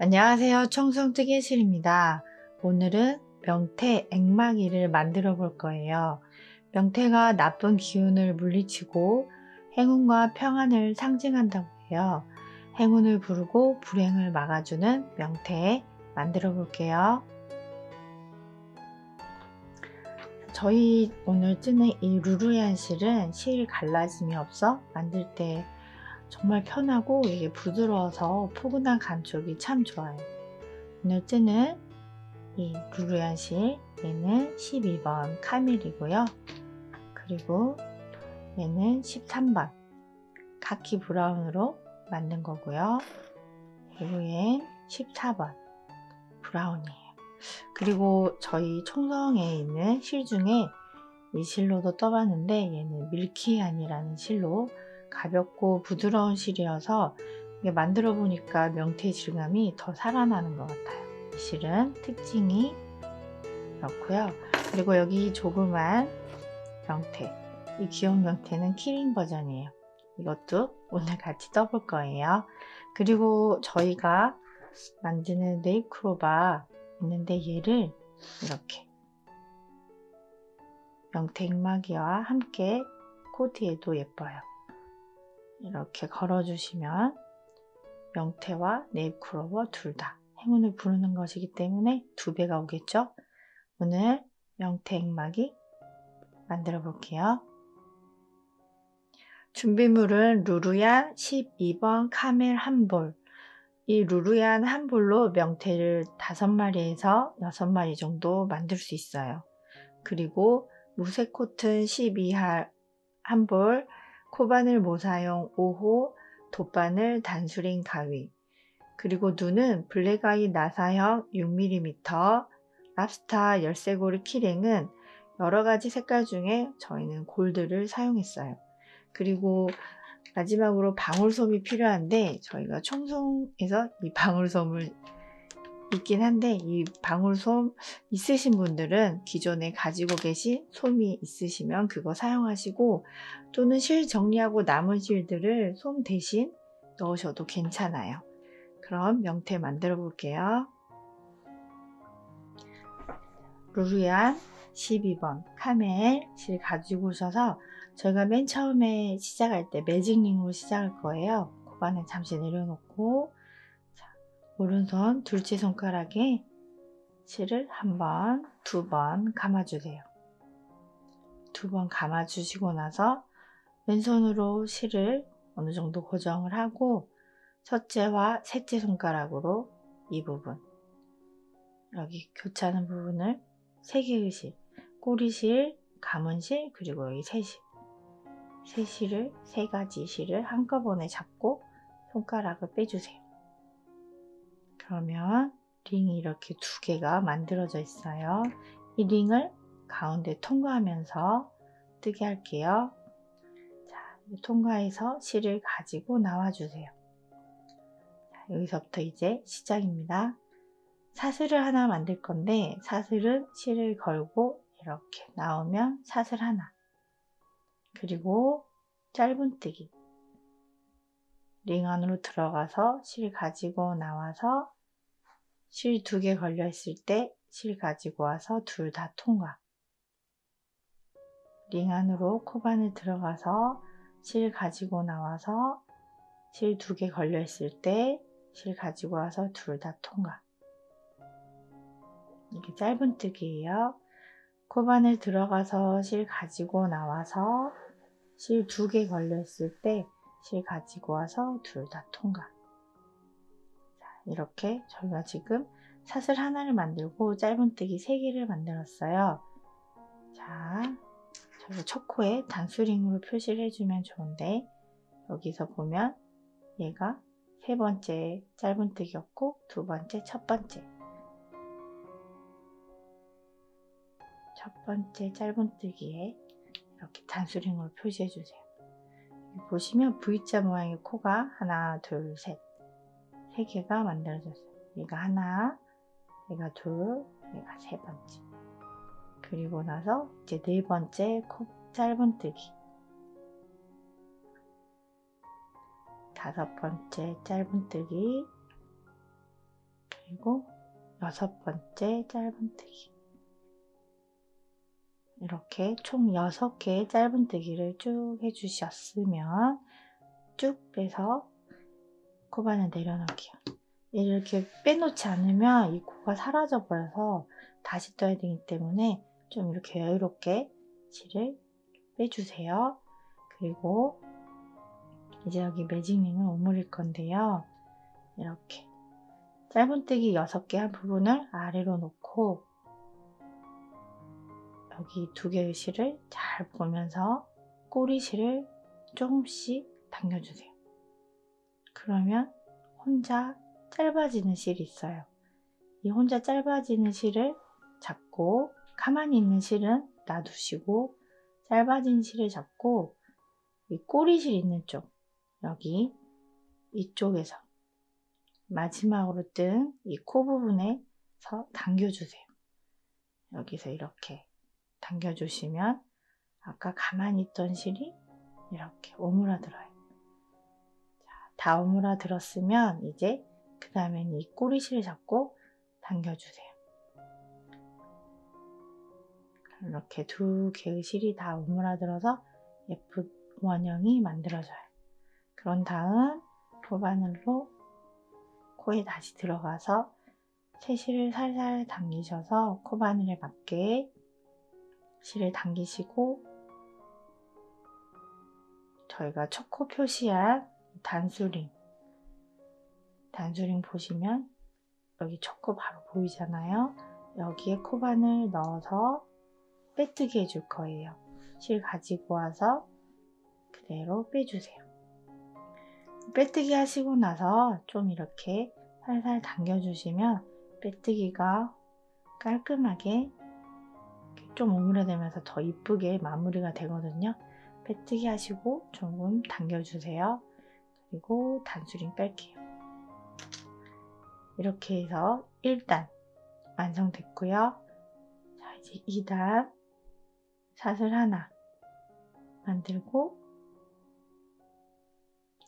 안녕하세요. 청송뜨개실입니다. 오늘은 명태 액막이를 만들어 볼 거예요. 명태가 나쁜 기운을 물리치고 행운과 평안을 상징한다고 해요. 행운을 부르고 불행을 막아주는 명태 만들어 볼게요. 저희 오늘 뜨는 이 루루얀 실은 실 갈라짐이 없어 만들 때 정말 편하고 이게 부드러워서 포근한 감촉이 참 좋아요. 오늘 뜨는 이 루루얀 실, 얘는 12번 카멜이고요. 그리고 얘는 13번 카키 브라운으로 만든 거고요. 그리고 얘는 14번 브라운이에요. 그리고 저희 총성에 있는 실 중에 이 실로도 떠봤는데 얘는 밀키안이라는 실로 가볍고 부드러운 실이어서 이게 만들어 보니까 명태 질감이 더 살아나는 것 같아요. 이 실은 특징이 그렇고요. 그리고 여기 조그만 명태, 이 귀여운 명태는 키링 버전이에요. 이것도 오늘 같이 떠볼 거예요. 그리고 저희가 만드는 네잎크로바 있는데 얘를 이렇게 명태 액막이와 함께 코디해도 예뻐요. 이렇게 걸어주시면 명태와 네잎크로버 둘 다 행운을 부르는 것이기 때문에 2배가 오겠죠? 오늘 명태 액막이 만들어 볼게요. 준비물은 루루얀 12번 카멜 1볼. 이 루루얀 1볼로 명태를 5마리에서 6마리 정도 만들 수 있어요. 그리고 무색 코튼 12할 1볼, 코바늘 모사용 5호, 돗바늘 단수링 가위, 그리고 눈은 블랙아이 나사형 6mm, 랍스타 열쇠고리 키링은 여러가지 색깔 중에 저희는 골드를 사용했어요. 그리고 마지막으로 방울솜이 필요한데 저희가 청송에서 이 방울솜을 있긴 한데 이 방울솜 있으신 분들은 기존에 가지고 계신 솜이 있으시면 그거 사용하시고 또는 실 정리하고 남은 실들을 솜 대신 넣으셔도 괜찮아요. 그럼 명태 만들어 볼게요. 루루얀 12번 카멜 실 가지고 오셔서 저희가 맨 처음에 시작할 때 매직링으로 시작할 거예요. 고반을 잠시 내려놓고 오른손 둘째 손가락에 실을 한 번, 2번 감아주세요. 2번 감아주시고 나서 왼손으로 실을 어느 정도 고정을 하고 첫째와 셋째 손가락으로 이 부분, 여기 교차하는 부분을 3개의 실, 꼬리실, 감은실, 그리고 여기 새실, 새실을 3가지 실을 한꺼번에 잡고 손가락을 빼주세요. 그러면 링이 이렇게 2개가 만들어져 있어요. 이 링을 가운데 통과하면서 뜨게 할게요. 자, 통과해서 실을 가지고 나와주세요. 자, 여기서부터 이제 시작입니다. 사슬을 하나 만들 건데 사슬은 실을 걸고 이렇게 나오면 사슬 하나, 그리고 짧은뜨기, 링 안으로 들어가서 실 가지고 나와서 실 2개 걸려 있을 때 실 가지고 와서 둘 다 통과, 링 안으로 코바늘 들어가서 실 가지고 나와서 실 2개 걸려 있을 때 실 가지고 와서 둘 다 통과. 이게 짧은뜨기예요. 코바늘 들어가서 실 가지고 나와서 실 2개 걸려 있을 때 실 가지고 와서 둘 다 통과. 자, 이렇게 저희가 지금 사슬 하나를 만들고 짧은뜨기 3개를 만들었어요. 자, 저희 첫 코에 단수링으로 표시를 해주면 좋은데 여기서 보면 얘가 3번째 짧은뜨기였고 2번째 첫 번째 짧은뜨기에 이렇게 단수링으로 표시해 주세요. 보시면 V자 모양의 코가 하나, 둘, 셋, 3개가 만들어졌어요. 얘가 하나, 얘가 둘, 얘가 3번째. 그리고 나서 이제 4번째 코 짧은뜨기, 5번째 짧은뜨기, 그리고 6번째 짧은뜨기. 이렇게 총 6개의 짧은뜨기를 쭉 해주셨으면 쭉 빼서 코바늘 내려놓을게요. 이렇게 빼놓지 않으면 이 코가 사라져 버려서 다시 떠야 되기 때문에 좀 이렇게 여유롭게 실을 빼주세요. 그리고 이제 여기 매직링을 오므릴 건데요. 이렇게 짧은뜨기 6개 한 부분을 아래로 놓고 여기 2개의 실을 잘 보면서 꼬리실을 조금씩 당겨주세요. 그러면 혼자 짧아지는 실이 있어요. 이 혼자 짧아지는 실을 잡고 가만히 있는 실은 놔두시고 짧아진 실을 잡고 이 꼬리실 있는 쪽 여기 이쪽에서 마지막으로 뜬 이 코 부분에서 당겨주세요. 여기서 이렇게 당겨주시면 아까 가만히 있던 실이 이렇게 오므라들어요. 다 오므라들었으면 이제 그 다음에는 이 꼬리실을 잡고 당겨주세요. 이렇게 2개의 실이 다 오므라들어서 예쁜 원형이 만들어져요. 그런 다음 코바늘로 코에 다시 들어가서 새실을 살살 당기셔서 코바늘에 맞게 실을 당기시고 저희가 첫 코 표시한 단수링 보시면 여기 첫 코 바로 보이잖아요. 여기에 코바늘 넣어서 빼뜨기 해줄 거예요. 실 가지고 와서 그대로 빼주세요. 빼뜨기 하시고 나서 좀 이렇게 살살 당겨주시면 빼뜨기가 깔끔하게 좀 오므려되면서 더 이쁘게 마무리가 되거든요. 빼뜨기 하시고 조금 당겨주세요. 그리고 단수링 뺄게요. 이렇게 해서 1단 완성됐고요. 자, 이제 2단 사슬 하나 만들고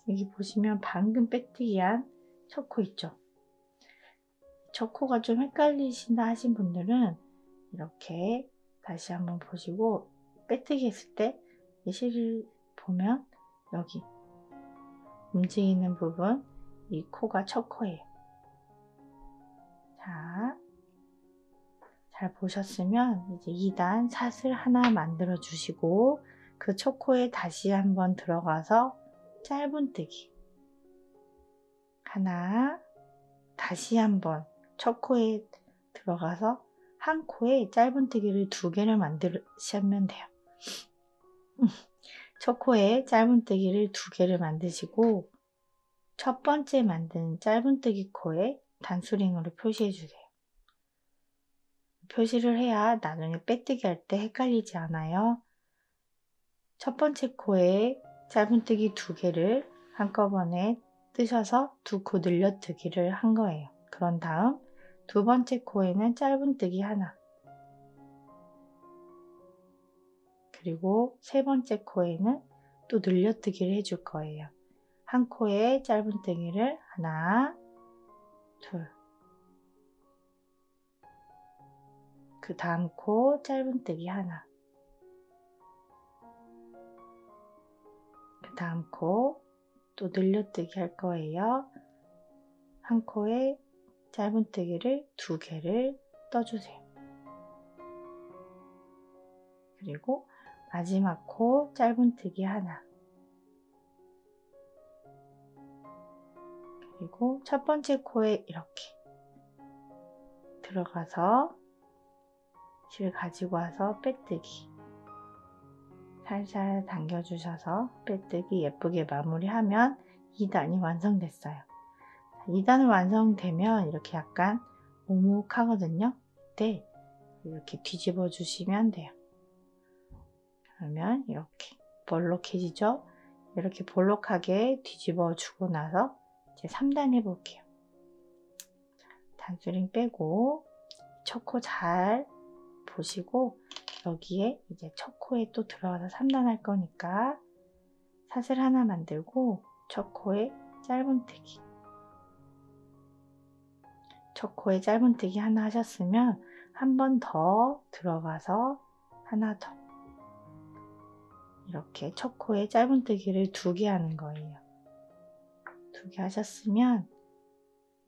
여기 보시면 방금 빼뜨기한 첫 코 있죠? 첫 코가 좀 헷갈리신다 하신 분들은 이렇게 다시 한번 보시고 빼뜨기 했을 때 이 실을 보면 여기 움직이는 부분 이 코가 첫 코예요. 자, 잘 보셨으면 이제 2단 사슬 하나 만들어 주시고 그 첫 코에 다시 한번 들어가서 짧은뜨기 하나, 다시 한번 첫 코에 들어가서 한 코에 짧은뜨기를 2개를 만드시면 돼요. 첫 코에 짧은뜨기를 2개를 만드시고 첫 번째 만든 짧은뜨기 코에 단수링으로 표시해 주세요. 표시를 해야 나중에 빼뜨기 할 때 헷갈리지 않아요. 첫 번째 코에 짧은뜨기 2개를 한꺼번에 뜨셔서 2코 늘려뜨기를 한 거예요. 그런 다음 두 번째 코에는 짧은뜨기 하나, 그리고 세 번째 코에는 또 늘려뜨기를 해줄 거예요. 한 코에 짧은뜨기를 하나, 둘, 그 다음 코 짧은뜨기 하나, 그 다음 코 또 늘려뜨기 할 거예요. 한 코에 짧은뜨기를 2개를 떠주세요. 그리고 마지막 코 짧은뜨기 하나, 그리고 첫 번째 코에 이렇게 들어가서 실 가지고 와서 빼뜨기 살살 당겨주셔서 빼뜨기 예쁘게 마무리하면 2단이 완성됐어요. 2단이 완성되면 이렇게 약간 오목하거든요. 그때 이렇게 뒤집어 주시면 돼요. 그러면 이렇게 볼록해지죠? 이렇게 볼록하게 뒤집어 주고 나서 이제 3단 해볼게요. 단수링 빼고 첫 코 잘 보시고 여기에 이제 첫 코에 또 들어가서 3단 할 거니까 사슬 하나 만들고 첫 코에 짧은뜨기, 첫 코에 짧은뜨기 하나 하셨으면 한 번 더 들어가서 하나 더, 이렇게 첫 코에 짧은뜨기를 2개 하는 거예요. 2개 하셨으면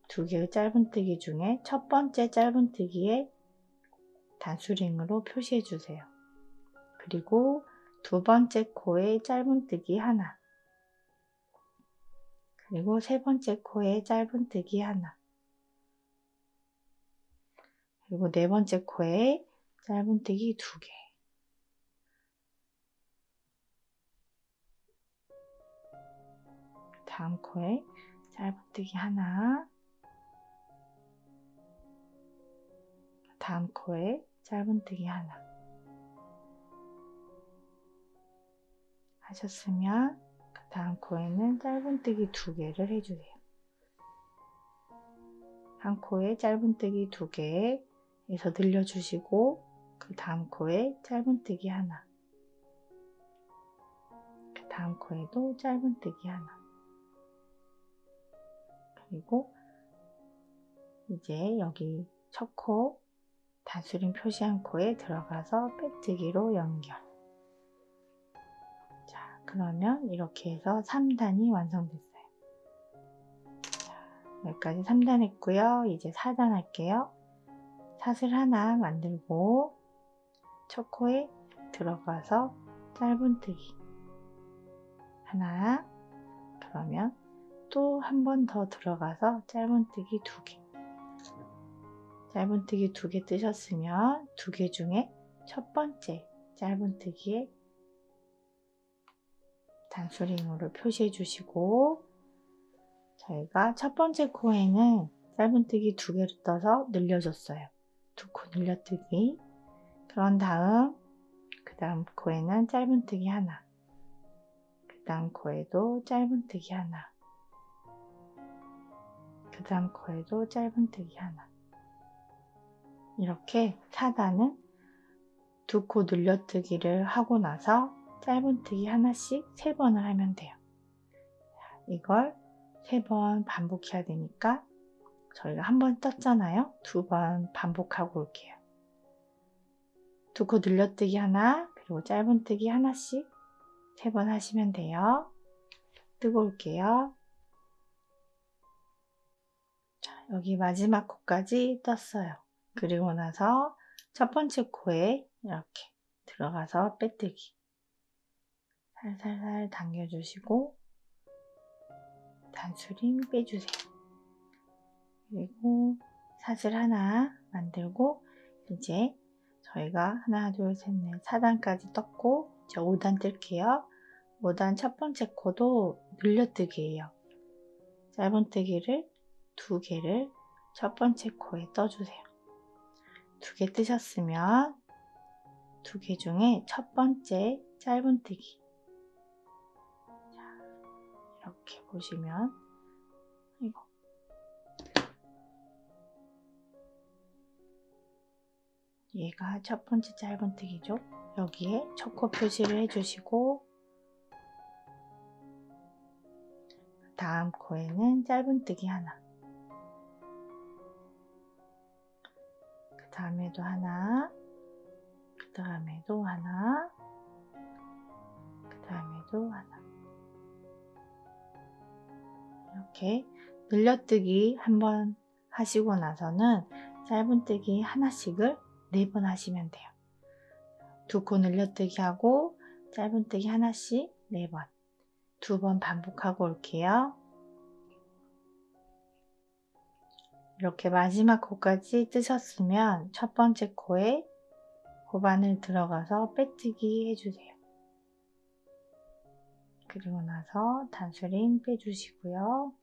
2개의 짧은뜨기 중에 첫 번째 짧은뜨기에 단수링으로 표시해 주세요. 그리고 두 번째 코에 짧은뜨기 하나, 그리고 세 번째 코에 짧은뜨기 하나, 그리고 네 번째 코에 짧은뜨기 2개, 다음 코에 짧은뜨기 하나, 다음 코에 짧은뜨기 하나 하셨으면 그 다음 코에는 짧은뜨기 2개를 해주세요. 한 코에 짧은뜨기 2개에서 늘려주시고 그 다음 코에 짧은뜨기 하나, 그 다음 코에도 짧은뜨기 하나, 그리고 이제 여기 첫 코 단수링 표시한 코에 들어가서 빼뜨기로 연결. 자, 그러면 이렇게 해서 3단이 완성됐어요. 자, 여기까지 3단 했고요. 이제 4단 할게요. 사슬 하나 만들고 첫 코에 들어가서 짧은뜨기 하나, 그러면 또 한 번 더 들어가서 짧은뜨기 2개, 짧은뜨기 2개 뜨셨으면 2개 중에 첫 번째 짧은뜨기에 단수링으로 표시해 주시고, 저희가 첫 번째 코에는 짧은뜨기 2개를 떠서 늘려줬어요. 2코 늘려뜨기. 그런 다음 그 다음 코에는 짧은뜨기 하나, 그 다음 코에도 짧은뜨기 하나, 그 다음 코에도 짧은뜨기 하나. 이렇게 4단은 2코 늘려뜨기를 하고 나서 짧은뜨기 하나씩 3번을 하면 돼요. 이걸 3번 반복해야 되니까 저희가 한 번 떴잖아요. 2번 반복하고 올게요. 2코 늘려뜨기 하나, 그리고 짧은뜨기 하나씩 3번 하시면 돼요. 뜨고 올게요. 자, 여기 마지막 코까지 떴어요. 그리고 나서 첫 번째 코에 이렇게 들어가서 빼뜨기 살살살 당겨주시고 단수링 빼주세요. 그리고 사슬 하나 만들고 이제 저희가 하나, 둘, 셋, 넷, 4단까지 떴고 이제 5단 뜰게요. 5단 첫 번째 코도 늘려뜨기예요. 짧은뜨기를 2개를 첫 번째 코에 떠주세요. 2개 뜨셨으면 2개 중에 첫 번째 짧은뜨기, 자, 이렇게 보시면 이거 얘가 첫 번째 짧은뜨기죠. 여기에 첫 코 표시를 해주시고 다음 코에는 짧은뜨기 하나, 그 다음에도 하나, 그 다음에도 하나, 그 다음에도 하나. 이렇게 늘려뜨기 한번 하시고 나서는 짧은뜨기 하나씩을 4번 하시면 돼요. 2코 늘려뜨기 하고 짧은뜨기 하나씩 4번, 2번 반복하고 올게요. 이렇게 마지막 코까지 뜨셨으면 첫 번째 코에 고바늘 들어가서 빼뜨기 해주세요. 그리고 나서 단수링 빼주시고요.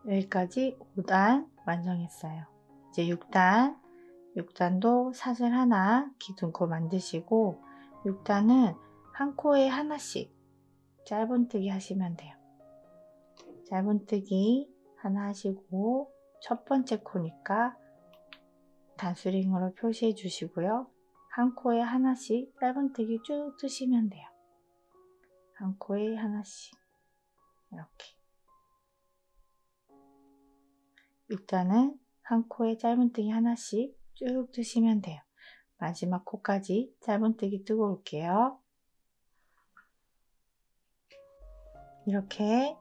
여기까지 5단 완성했어요. 이제 6단도 사슬 하나 기둥코 만드시고 6단은 한 코에 하나씩 짧은뜨기 하시면 돼요. 짧은뜨기 하나 하시고 첫 번째 코니까 단수링으로 표시해 주시고요. 한 코에 하나씩 짧은뜨기 쭉 뜨시면 돼요. 한 코에 하나씩 이렇게. 6단은 한 코에 짧은뜨기 하나씩 쭉 뜨시면 돼요. 마지막 코까지 짧은뜨기 뜨고 올게요. 이렇게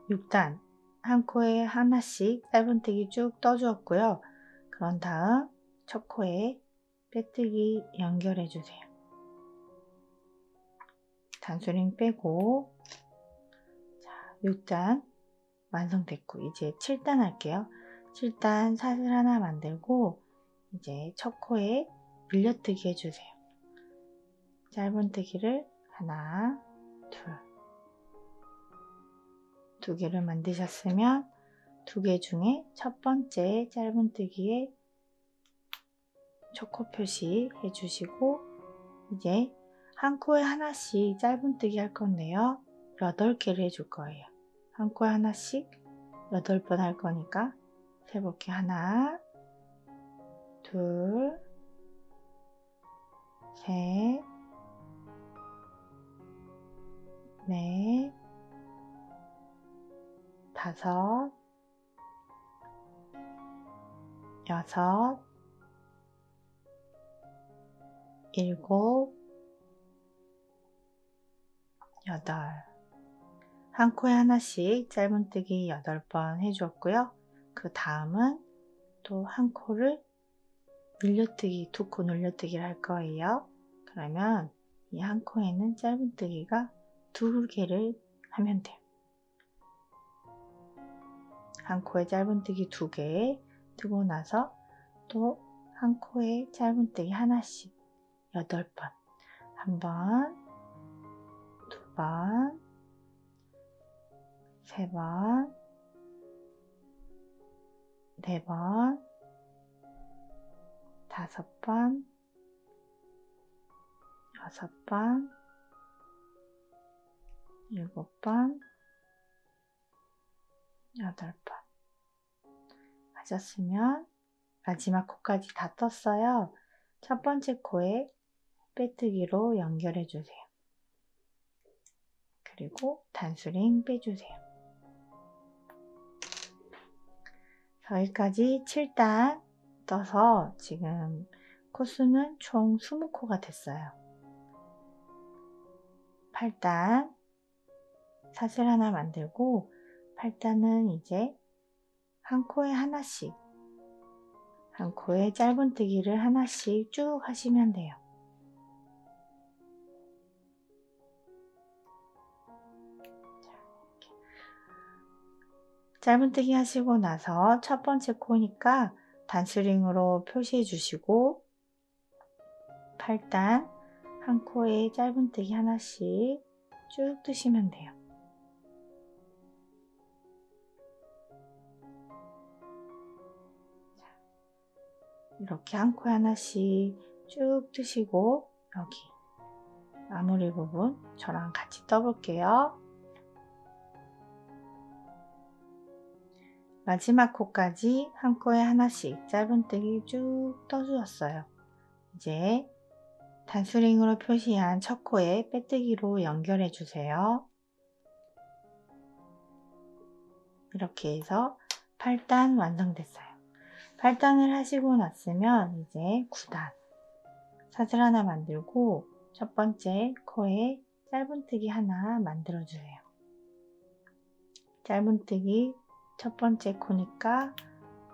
6단 한 코에 하나씩 짧은뜨기 쭉 떠주었고요. 그런 다음 첫 코에 빼뜨기 연결해 주세요. 단수링 빼고, 자, 6단 완성됐고 이제 7단 할게요. 7단 사슬 하나 만들고 이제 첫 코에 늘려뜨기 해주세요. 짧은뜨기를 하나, 두 개를 만드셨으면 두 개 중에 첫 번째 짧은뜨기에 첫 코 표시 해주시고, 이제 한 코에 하나씩 짧은뜨기 할 건데요. 8개를 해줄 거예요. 한 코에 하나씩 8번 할 거니까 세볼게요. 하나, 둘, 셋, 넷, 다섯, 여섯, 일곱, 여덟. 한 코에 하나씩 짧은뜨기 8번 해주었고요. 그 다음은 또 한 코를 늘려뜨기, 2코 늘려뜨기를 할 거예요. 그러면 이 한 코에는 짧은뜨기가 2개를 하면 돼요. 한 코에 짧은뜨기 2개 뜨고 나서 또 한 코에 짧은뜨기 하나씩 8번. 한 번, 두 번, 세 번, 네 번, 다섯 번, 여섯 번, 일곱 번, 8번 하셨으면 마지막 코까지 다 떴어요. 첫 번째 코에 빼뜨기로 연결해 주세요. 그리고 단수링 빼주세요. 여기까지 7단 떠서 지금 코수는 총 20코가 됐어요. 8단 사슬 하나 만들고 8단은 이제 한 코에 하나씩, 한 코에 짧은뜨기를 하나씩 쭉 하시면 돼요. 짧은뜨기 하시고 나서 첫 번째 코니까 단스링으로 표시해 주시고 8단 한 코에 짧은뜨기 하나씩 쭉 뜨시면 돼요. 이렇게 한 코에 하나씩 쭉 뜨시고 여기 마무리 부분 저랑 같이 떠볼게요. 마지막 코까지 한 코에 하나씩 짧은뜨기 쭉 떠주었어요. 이제 단수링으로 표시한 첫 코에 빼뜨기로 연결해 주세요. 이렇게 해서 8단 완성됐어요. 8단을 하시고 났으면 이제 9단 사슬 하나 만들고 첫 번째 코에 짧은뜨기 하나 만들어 주세요. 짧은뜨기 첫 번째 코니까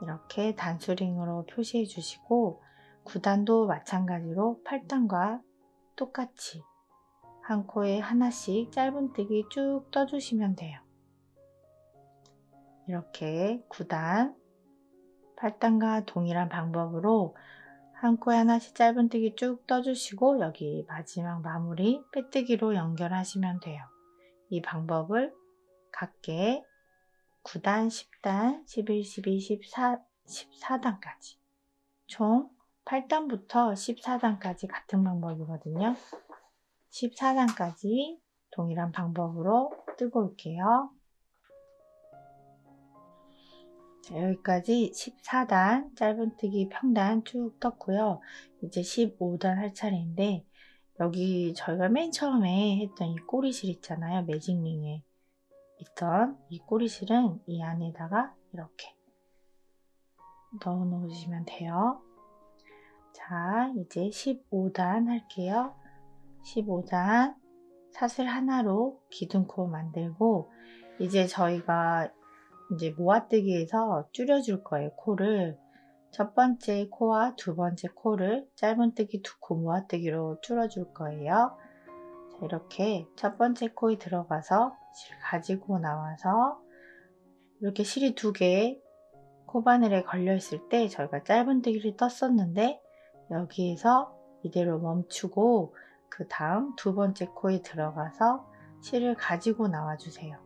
이렇게 단수링으로 표시해 주시고 9단도 마찬가지로 8단과 똑같이 한 코에 하나씩 짧은뜨기 쭉 떠주시면 돼요. 이렇게 9단 8단과 동일한 방법으로 한 코에 하나씩 짧은뜨기 쭉 떠주시고 여기 마지막 마무리 빼뜨기로 연결하시면 돼요. 이 방법을 각게 9단, 10단, 11, 12, 14단까지 총 8단부터 14단까지 같은 방법이거든요. 14단까지 동일한 방법으로 뜨고 올게요. 자, 여기까지 14단 짧은뜨기 평단 쭉 떴고요. 이제 15단 할 차례인데 여기 저희가 맨 처음에 했던 이 꼬리실 있잖아요. 매직링에 있던 이 꼬리실은 이 안에다가 이렇게 넣어 놓으시면 돼요. 자, 이제 15단 할게요. 15단 사슬 하나로 기둥코 만들고, 이제 저희가 이제 모아뜨기에서 줄여줄 거예요. 코를 첫 번째 코와 두 번째 코를 짧은뜨기 2코 모아뜨기로 줄여줄 거예요. 자, 이렇게 첫 번째 코에 들어가서 실 가지고 나와서 이렇게 실이 2개 코바늘에 걸려 있을 때 저희가 짧은뜨기를 떴었는데, 여기에서 이대로 멈추고 그 다음 두 번째 코에 들어가서 실을 가지고 나와 주세요.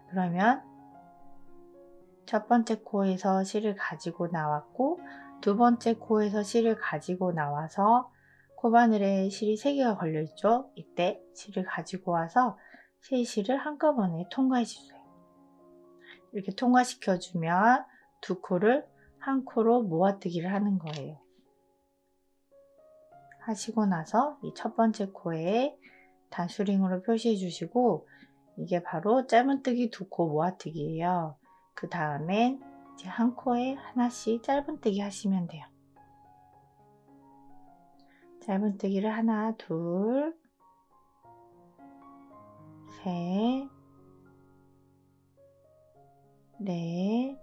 그러면 첫 번째 코에서 실을 가지고 나왔고, 두 번째 코에서 실을 가지고 나와서 코바늘에 실이 3개가 걸려 있죠. 이때 실을 가지고 와서 세 실을 한꺼번에 통과해 주세요. 이렇게 통과시켜 주면 두 코를 한 코로 모아뜨기를 하는 거예요. 하시고 나서 이 첫 번째 코에 단수링으로 표시해 주시고, 이게 바로 짧은뜨기 2코 모아뜨기예요. 그 다음엔 이제 한 코에 하나씩 짧은뜨기 하시면 돼요. 짧은뜨기를 하나, 둘, 셋, 넷,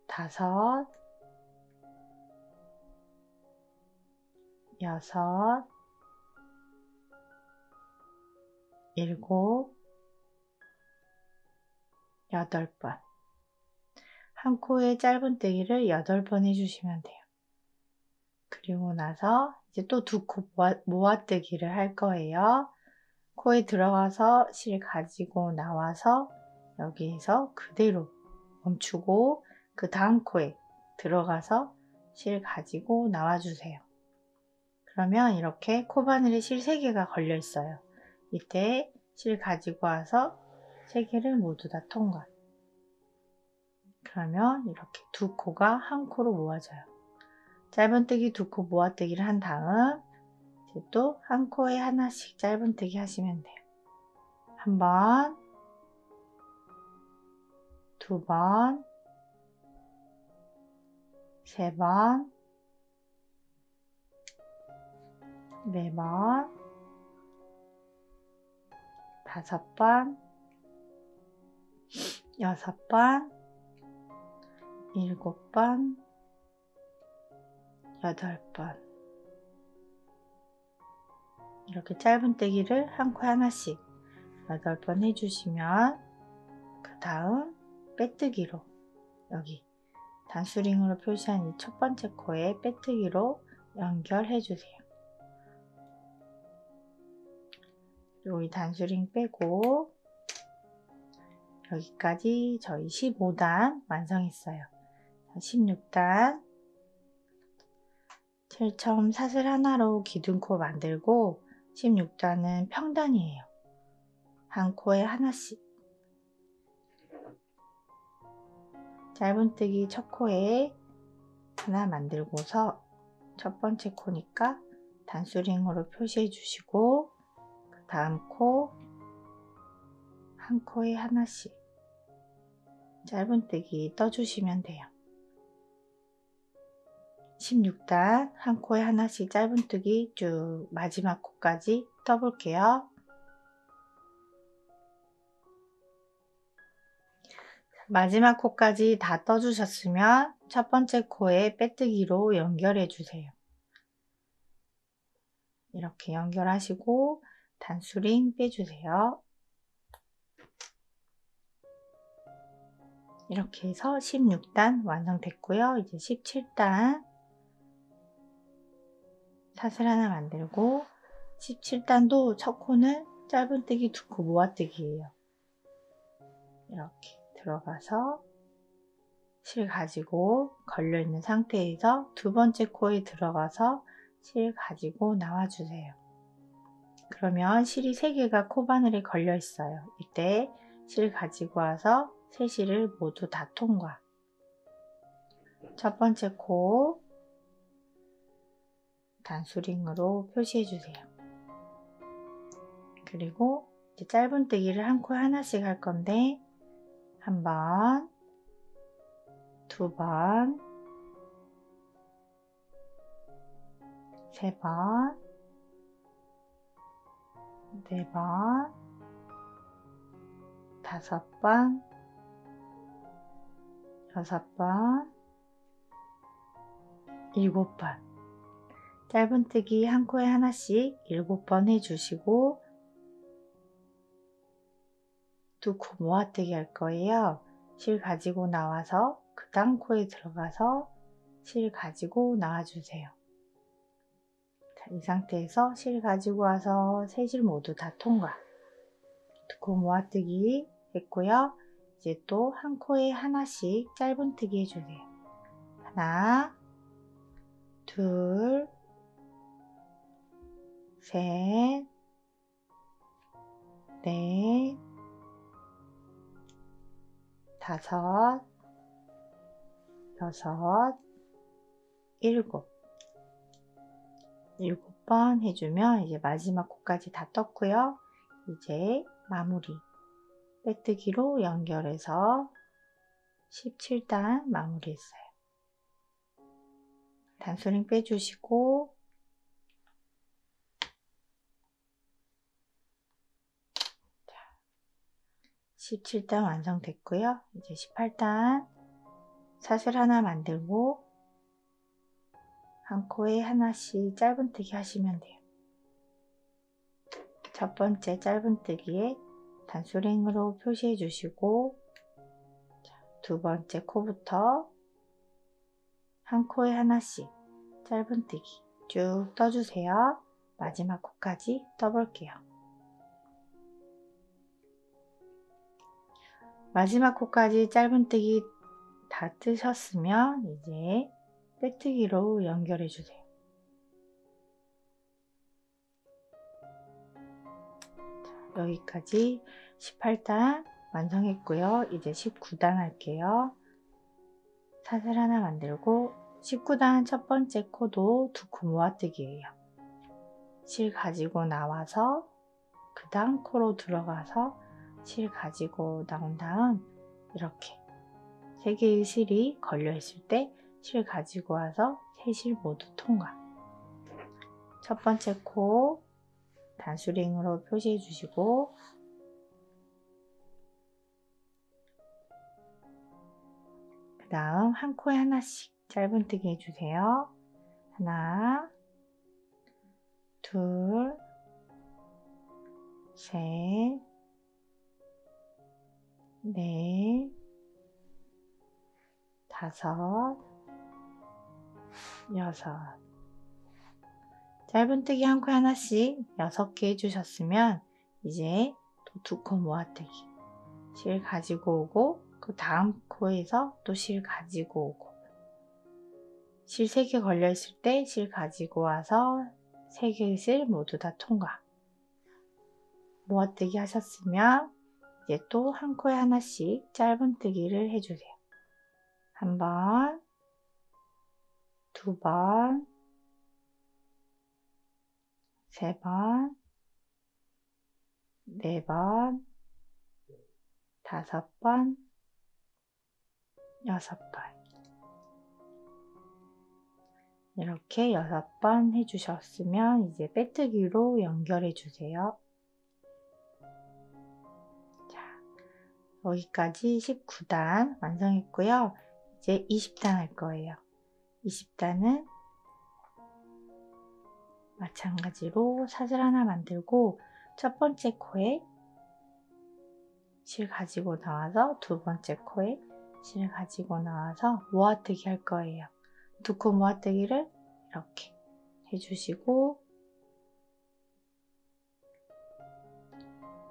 다섯, 여섯, 일곱, 8번. 한 코에 짧은뜨기를 8번 해주시면 돼요. 그리고 나서 이제 또 2코 모아뜨기를 할 거예요. 코에 들어가서 실 가지고 나와서 여기에서 그대로 멈추고 그 다음 코에 들어가서 실 가지고 나와주세요. 그러면 이렇게 코바늘에 실 3개가 걸려 있어요. 이때 실 가지고 와서 3개를 모두 다 통과. 그러면 이렇게 2코가 한 코로 모아져요. 짧은뜨기 2코 모아뜨기를 한 다음 이제 또 한 코에 하나씩 짧은뜨기 하시면 돼요. 한 번, 두 번, 세 번, 네 번, 5번, 6번, 7번, 8번. 이렇게 짧은뜨기를 한 코에 하나씩 8번 해주시면 그 다음 빼뜨기로 여기 단수링으로 표시한 이 첫 번째 코에 빼뜨기로 연결해 주세요. 그리고 이 단수링 빼고 여기까지 저희 15단 완성했어요. 16단 제일 처음 사슬 하나로 기둥코 만들고, 16단은 평단이에요. 한 코에 하나씩. 짧은뜨기 첫 코에 하나 만들고서 첫 번째 코니까 단수링으로 표시해 주시고, 그 다음 코 한 코에 하나씩 짧은뜨기 떠주시면 돼요. 16단 한 코에 하나씩 짧은뜨기 쭉 마지막 코까지 떠볼게요. 마지막 코까지 다 떠주셨으면 첫 번째 코에 빼뜨기로 연결해 주세요. 이렇게 연결하시고 단수링 빼주세요. 이렇게 해서 16단 완성됐고요. 이제 17단 사슬 하나 만들고, 17단도 첫 코는 짧은뜨기 2코 모아뜨기예요. 이렇게 들어가서 실 가지고 걸려 있는 상태에서 두 번째 코에 들어가서 실 가지고 나와주세요. 그러면 실이 3개가 코바늘에 걸려 있어요. 이때 실 가지고 와서 세 실을 모두 다 통과. 첫 번째 코 단수링으로 표시해 주세요. 그리고 이제 짧은뜨기를 한 코에 하나씩 할 건데, 한 번, 2번, 3번, 4번, 5번, 6번, 7번. 짧은뜨기 한 코에 하나씩 7번 해주시고 두 코 모아뜨기 할 거예요. 실 가지고 나와서 그 다음 코에 들어가서 실 가지고 나와주세요. 자, 이 상태에서 실 가지고 와서 세 실 모두 다 통과. 두 코 모아뜨기 했고요. 이제 또 한 코에 하나씩 짧은뜨기 해주세요. 하나, 둘, 셋, 넷, 5, 6, 7번 해주면 이제 마지막 코까지 다 떴고요. 이제 마무리 빼뜨기로 연결해서 17단 마무리했어요. 단수링 빼주시고 17단 완성됐고요. 이제 18단 사슬 하나 만들고 한 코에 하나씩 짧은뜨기 하시면 돼요. 첫 번째 짧은뜨기에 단수링으로 표시해 주시고 두 번째 코부터 한 코에 하나씩 짧은뜨기 쭉 떠주세요. 마지막 코까지 떠볼게요. 마지막 코까지 짧은뜨기 다 뜨셨으면 이제 빼뜨기로 연결해 주세요. 자, 여기까지 18단 완성했고요. 이제 19단 할게요. 사슬 하나 만들고 19단 첫 번째 코도 두 코 모아뜨기예요. 실 가지고 나와서 그 다음 코로 들어가서 실 가지고 나온 다음 이렇게 3개의 실이 걸려 있을 때 실 가지고 와서 3실 모두 통과. 첫 번째 코 단수링으로 표시해 주시고 그 다음 한 코에 하나씩 짧은뜨기 해주세요. 하나, 둘, 셋, 넷, 5, 6. 짧은뜨기 한 코에 하나씩 6개 해주셨으면 이제 또 두 코 모아뜨기 실 가지고 오고 그 다음 코에서 또 실 가지고 오고 실 3개 걸려 있을 때 실 가지고 와서 3개의 실 모두 다 통과. 모아뜨기 하셨으면 이제 또 한 코에 하나씩 짧은뜨기를 해주세요. 한 번, 2번, 3번, 4번, 5번, 6번. 이렇게 6번 해주셨으면 이제 빼뜨기로 연결해 주세요. 자, 여기까지 19단 완성했고요. 이제 20단 할 거예요. 20단은 마찬가지로 사슬 하나 만들고 첫 번째 코에 실 가지고 나와서 두 번째 코에 실 가지고 나와서 모아뜨기 할 거예요. 두 코 모아뜨기를 이렇게 해주시고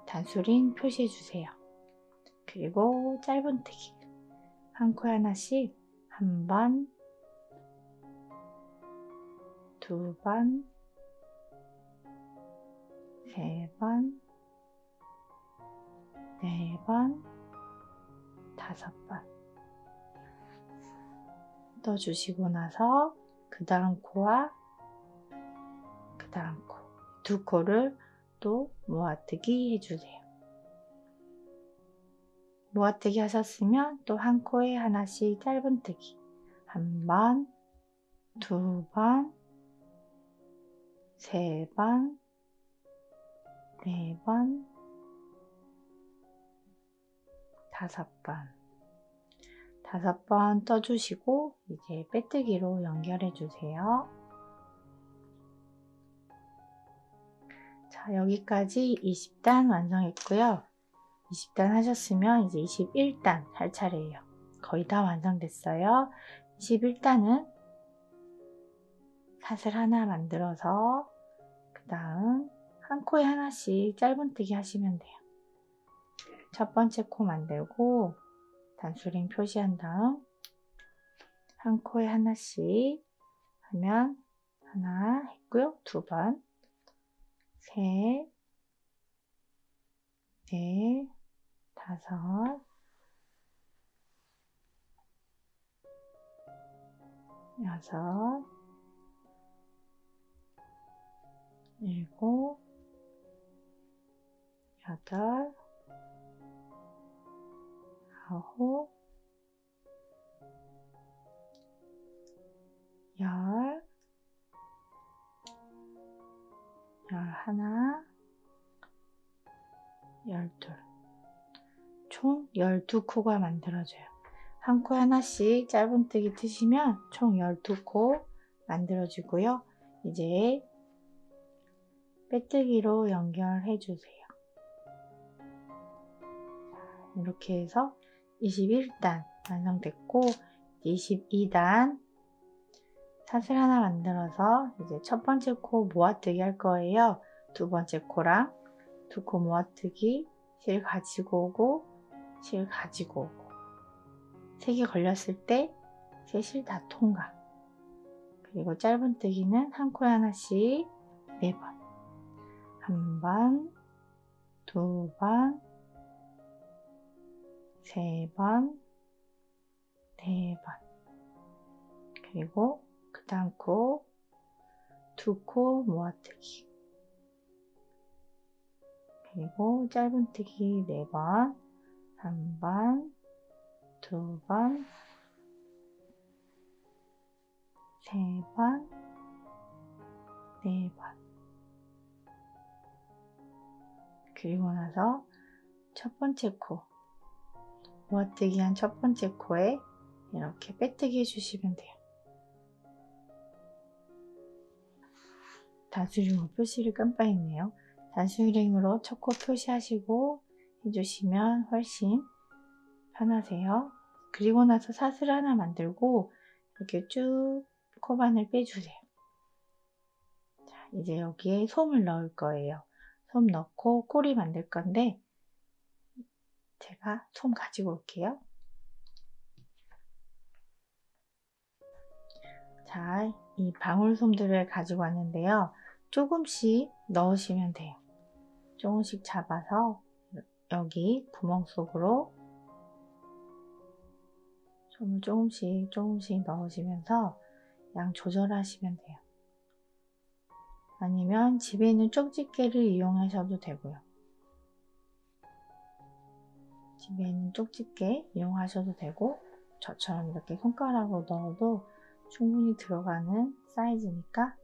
단수링 표시해 주세요. 그리고 짧은뜨기 한 코에 하나씩 한 번, 2번, 3번, 4번, 5번 떠주시고 나서 그 다음 코와 그 다음 코 두 코를 또 모아뜨기 해주세요. 모아뜨기 하셨으면 또 한 코에 하나씩 짧은뜨기. 한 번, 두 번, 세 번, 네 번, 다섯 번. 5번 떠주시고 이제 빼뜨기로 연결해 주세요. 자, 여기까지 20단 완성했고요. 20단 하셨으면 이제 21단 할 차례예요. 거의 다 완성됐어요. 21단은 사슬 하나 만들어서 그 다음 한 코에 하나씩 짧은뜨기 하시면 돼요. 첫 번째 코 만들고 단수링 표시한 다음 한 코에 하나씩 하면 하나 했고요. 두 번, 셋, 넷, 다섯, 여섯, 일곱, 여덟, 아홉, 열, 열하나, 열둘. 총 12코가 만들어져요. 한 코에 하나씩 짧은뜨기 트시면 총 12코 만들어지고요. 이제 빼뜨기로 연결해 주세요. 이렇게 해서 21단 완성됐고 22단 사슬 하나 만들어서 이제 첫 번째 코 모아뜨기 할 거예요. 두 번째 코랑 두 코 모아뜨기, 실 가지고 오고 실 가지고 오고 3개 걸렸을 때 세 실 다 통과. 그리고 짧은뜨기는 한 코에 하나씩 4번. 한 번, 두 번, 세 번, 네 번. 그리고 그 다음 코, 두 코 모아뜨기. 그리고 짧은뜨기 4번, 한 번, 두 번, 세 번, 네 번. 그리고 나서 첫 번째 코, 모아뜨기 한 첫 번째 코에 이렇게 빼뜨기 해주시면 돼요. 단수링으로 표시를 깜빡했네요. 단수링으로 첫 코 표시하시고 해주시면 훨씬 편하세요. 그리고 나서 사슬 하나 만들고 이렇게 쭉 코반을 빼주세요. 자, 이제 여기에 솜을 넣을 거예요. 솜 넣고 꼬리 만들 건데 제가 솜 가지고 올게요. 자, 이 방울솜들을 가지고 왔는데요. 조금씩 넣으시면 돼요. 조금씩 잡아서 여기 구멍 속으로 솜을 조금씩 넣으시면서 양 조절하시면 돼요. 아니면 집에 있는 쪽집게를 이용하셔도 되고요. 집에 있는 쪽집게 이용하셔도 되고 저처럼 이렇게 손가락으로 넣어도 충분히 들어가는 사이즈니까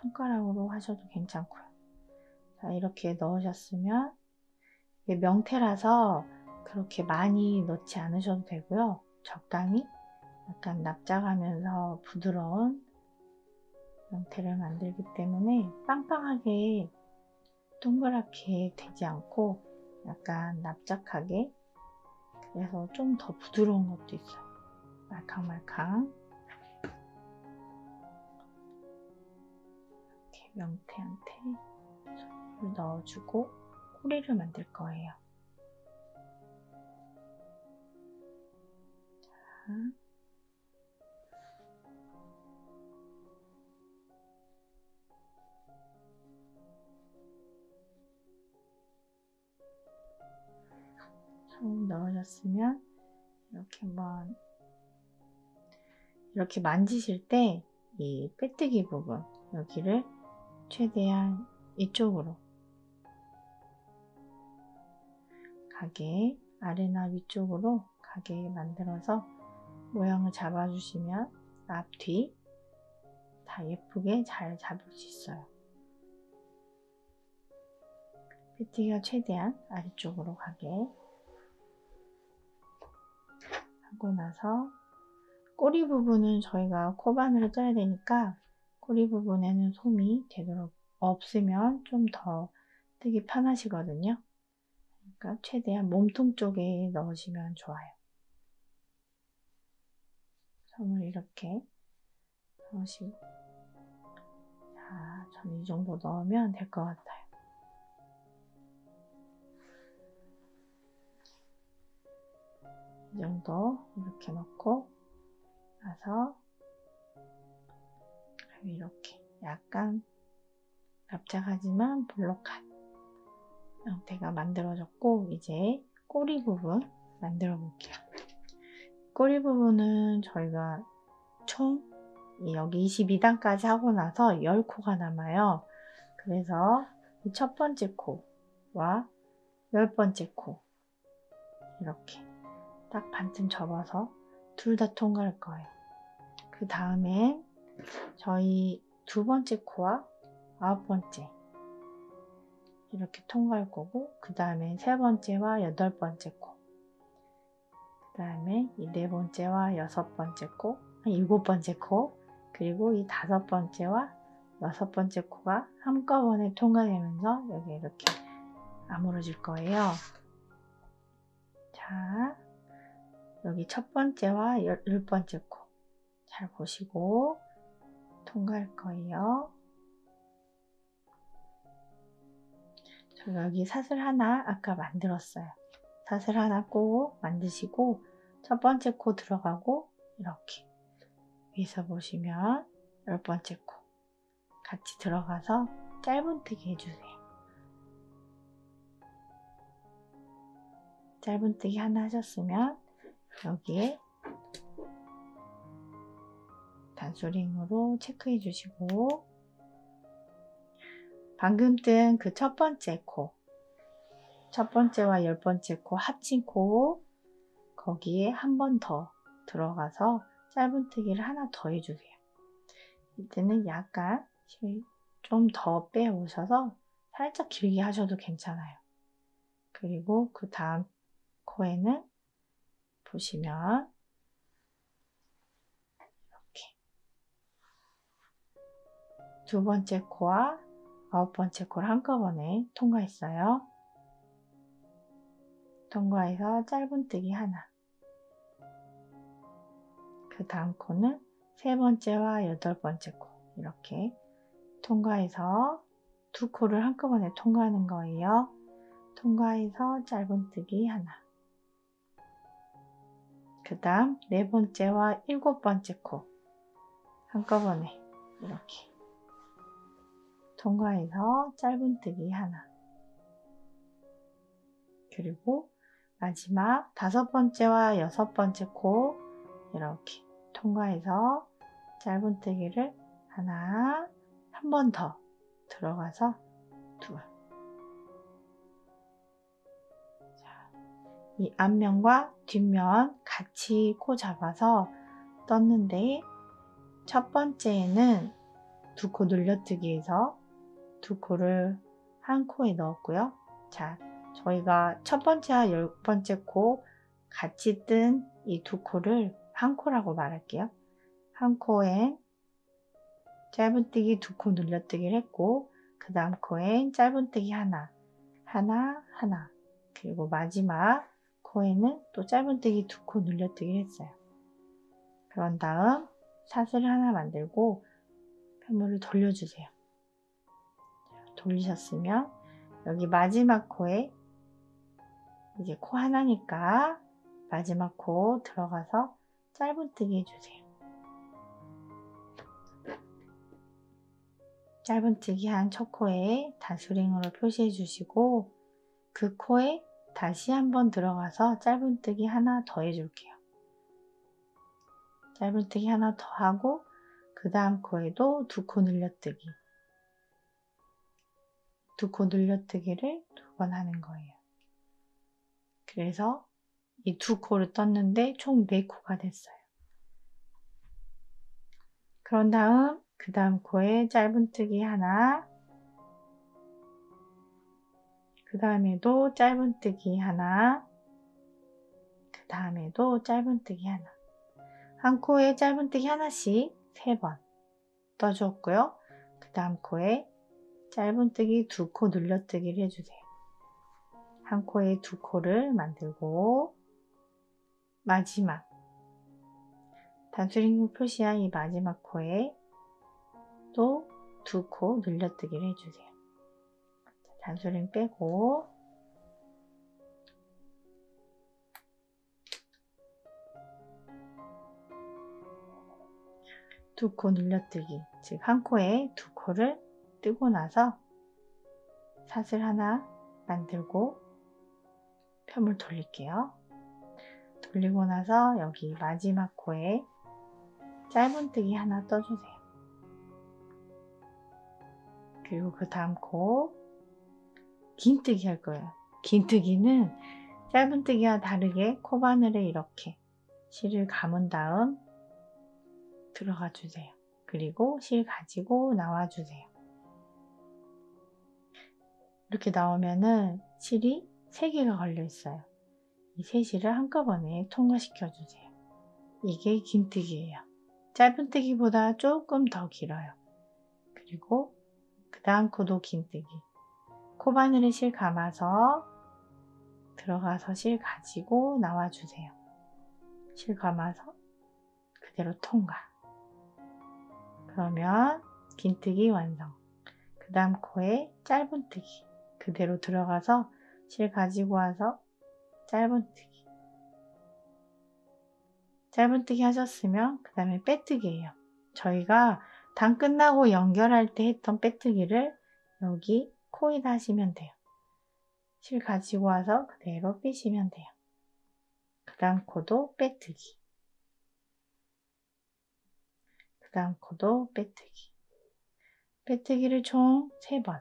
손가락으로 하셔도 괜찮고요. 자, 이렇게 넣으셨으면 이게 명태라서 그렇게 많이 넣지 않으셔도 되고요. 적당히 약간 납작하면서 부드러운 명태를 만들기 때문에 빵빵하게 동그랗게 되지 않고 약간 납작하게, 그래서 좀 더 부드러운 것도 있어요. 말캉말캉. 이렇게 명태한테 손을 넣어주고 꼬리를 만들 거예요. 자, 손 넣으셨으면 이렇게 한번 이렇게 만지실 때 이 빼뜨기 부분 여기를 최대한 이쪽으로 가게 아래나 위쪽으로 가게 만들어서 모양을 잡아주시면 앞, 뒤 다 예쁘게 잘 잡을 수 있어요. 패티가 최대한 아래쪽으로 가게 하고 나서 꼬리 부분은 저희가 코바늘을 떠야 되니까 꼬리 부분에는 솜이 되도록 없으면 좀 더 뜨기 편하시거든요. 그러니까 최대한 몸통 쪽에 넣으시면 좋아요. 솜을 이렇게 넣으시고, 자, 저는 이 정도 넣으면 될 것 같아요. 이 정도 이렇게 넣고 나서 이렇게 약간 납작하지만 볼록한 형태가 만들어졌고, 이제 꼬리 부분 만들어 볼게요. 꼬리 부분은 저희가 총 여기 22단까지 하고 나서 10코가 남아요. 그래서 이 첫 번째 코와 10번째 코 이렇게 딱 반쯤 접어서 둘 다 통과할 거예요. 그 다음에 저희 두 번째 코와 9번째 이렇게 통과할 거고, 그 다음에 세 번째와 8번째 코, 그 다음에 이 네 번째와 6번째 코, 7번째 코, 그리고 이 5번째와 6번째 코가 한꺼번에 통과되면서 여기 이렇게 아물어질 거예요. 자, 여기 첫 번째와 10번째 코 잘 보시고 통과할 거예요. 제가 여기 사슬 하나 아까 만들었어요. 사슬 하나 꼭 만드시고 첫 번째 코 들어가고 이렇게 위에서 보시면 10번째 코 같이 들어가서 짧은뜨기 해주세요. 짧은뜨기 하나 하셨으면 여기에 단수링으로 체크해 주시고, 방금 뜬 그 첫 번째 코, 첫 번째와 10번째 코 합친 코 거기에 한 번 더 들어가서 짧은뜨기를 하나 더 해주세요. 이때는 약간 좀 더 빼오셔서 살짝 길게 하셔도 괜찮아요. 그리고 그 다음 코에는 보시면 이렇게 두 번째 코와 9번째 코를 한꺼번에 통과했어요. 통과해서 짧은뜨기 하나, 그 다음 코는 세 번째와 8번째 코 이렇게 통과해서 두 코를 한꺼번에 통과하는 거예요. 통과해서 짧은뜨기 하나, 그 다음 네 번째와 7번째 코 한꺼번에 이렇게 통과해서 짧은뜨기 하나, 그리고 마지막 5번째와 6번째 코 이렇게 통과해서 짧은뜨기를 하나, 한 번 더 들어가서 둘. 자, 이 앞면과 뒷면 같이 코 잡아서 떴는데, 첫 번째에는 두 코 늘려뜨기해서 두 코를 한 코에 넣었고요. 자, 저희가 첫 번째와 10번째 코 같이 뜬 이 두 코를 한 코라고 말할게요. 한 코엔 짧은뜨기 두 코 늘려뜨기를 했고, 그 다음 코엔 짧은뜨기 하나, 하나, 하나, 그리고 마지막 코에는 또 짧은뜨기 두 코 늘려뜨기를 했어요. 그런 다음 사슬을 하나 만들고 편물을 돌려주세요. 돌리셨으면 여기 마지막 코에 이제 코 하나니까 마지막 코 들어가서 짧은뜨기 해주세요. 짧은뜨기 한 첫 코에 단수링으로 표시해 주시고, 그 코에 다시 한번 들어가서 짧은뜨기 하나 더 해줄게요. 짧은뜨기 하나 더 하고 그 다음 코에도 두 코 늘려뜨기, 두 코 늘려뜨기를 두 번 하는 거예요. 그래서 이 두 코를 떴는데 총 4코가 됐어요. 그런 다음 그 다음 코에 짧은뜨기 하나, 그 다음에도 짧은뜨기 하나, 그 다음에도 짧은뜨기 하나. 한 코에 짧은뜨기 하나씩 3번 떠주었고요. 그 다음 코에 짧은뜨기 2코 눌러뜨기를 해주세요. 한 코에 2코를 만들고 마지막 단수링 표시한 이 마지막 코에 또 2코 눌러뜨기를 해주세요. 단수링 빼고 두 코 눌러뜨기, 즉 한 코에 2코를 뜨고 나서 사슬 하나 만들고 편을 돌릴게요. 돌리고 나서 여기 마지막 코에 짧은뜨기 하나 떠주세요. 그리고 그 다음 코 긴뜨기 할 거예요. 긴뜨기는 짧은뜨기와 다르게 코바늘에 이렇게 실을 감은 다음 들어가 주세요. 그리고 실 가지고 나와 주세요. 이렇게 나오면은 실이 3개가 걸려 있어요. 이 3실을 한꺼번에 통과시켜 주세요. 이게 긴뜨기예요. 짧은뜨기보다 조금 더 길어요. 그리고 그 다음 코도 긴뜨기. 코바늘에 실 감아서 들어가서 실 가지고 나와 주세요. 실 감아서 그대로 통과. 그러면 긴뜨기 완성. 그 다음 코에 짧은뜨기. 그대로 들어가서 실 가지고 와서 짧은뜨기. 짧은뜨기 하셨으면 그 다음에 빼뜨기예요. 저희가 단 끝나고 연결할 때 했던 빼뜨기를 여기 코에다 하시면 돼요. 실 가지고 와서 그대로 빼시면 돼요. 그 다음 코도 빼뜨기. 그 다음 코도 빼뜨기. 빼뜨기를 총 3번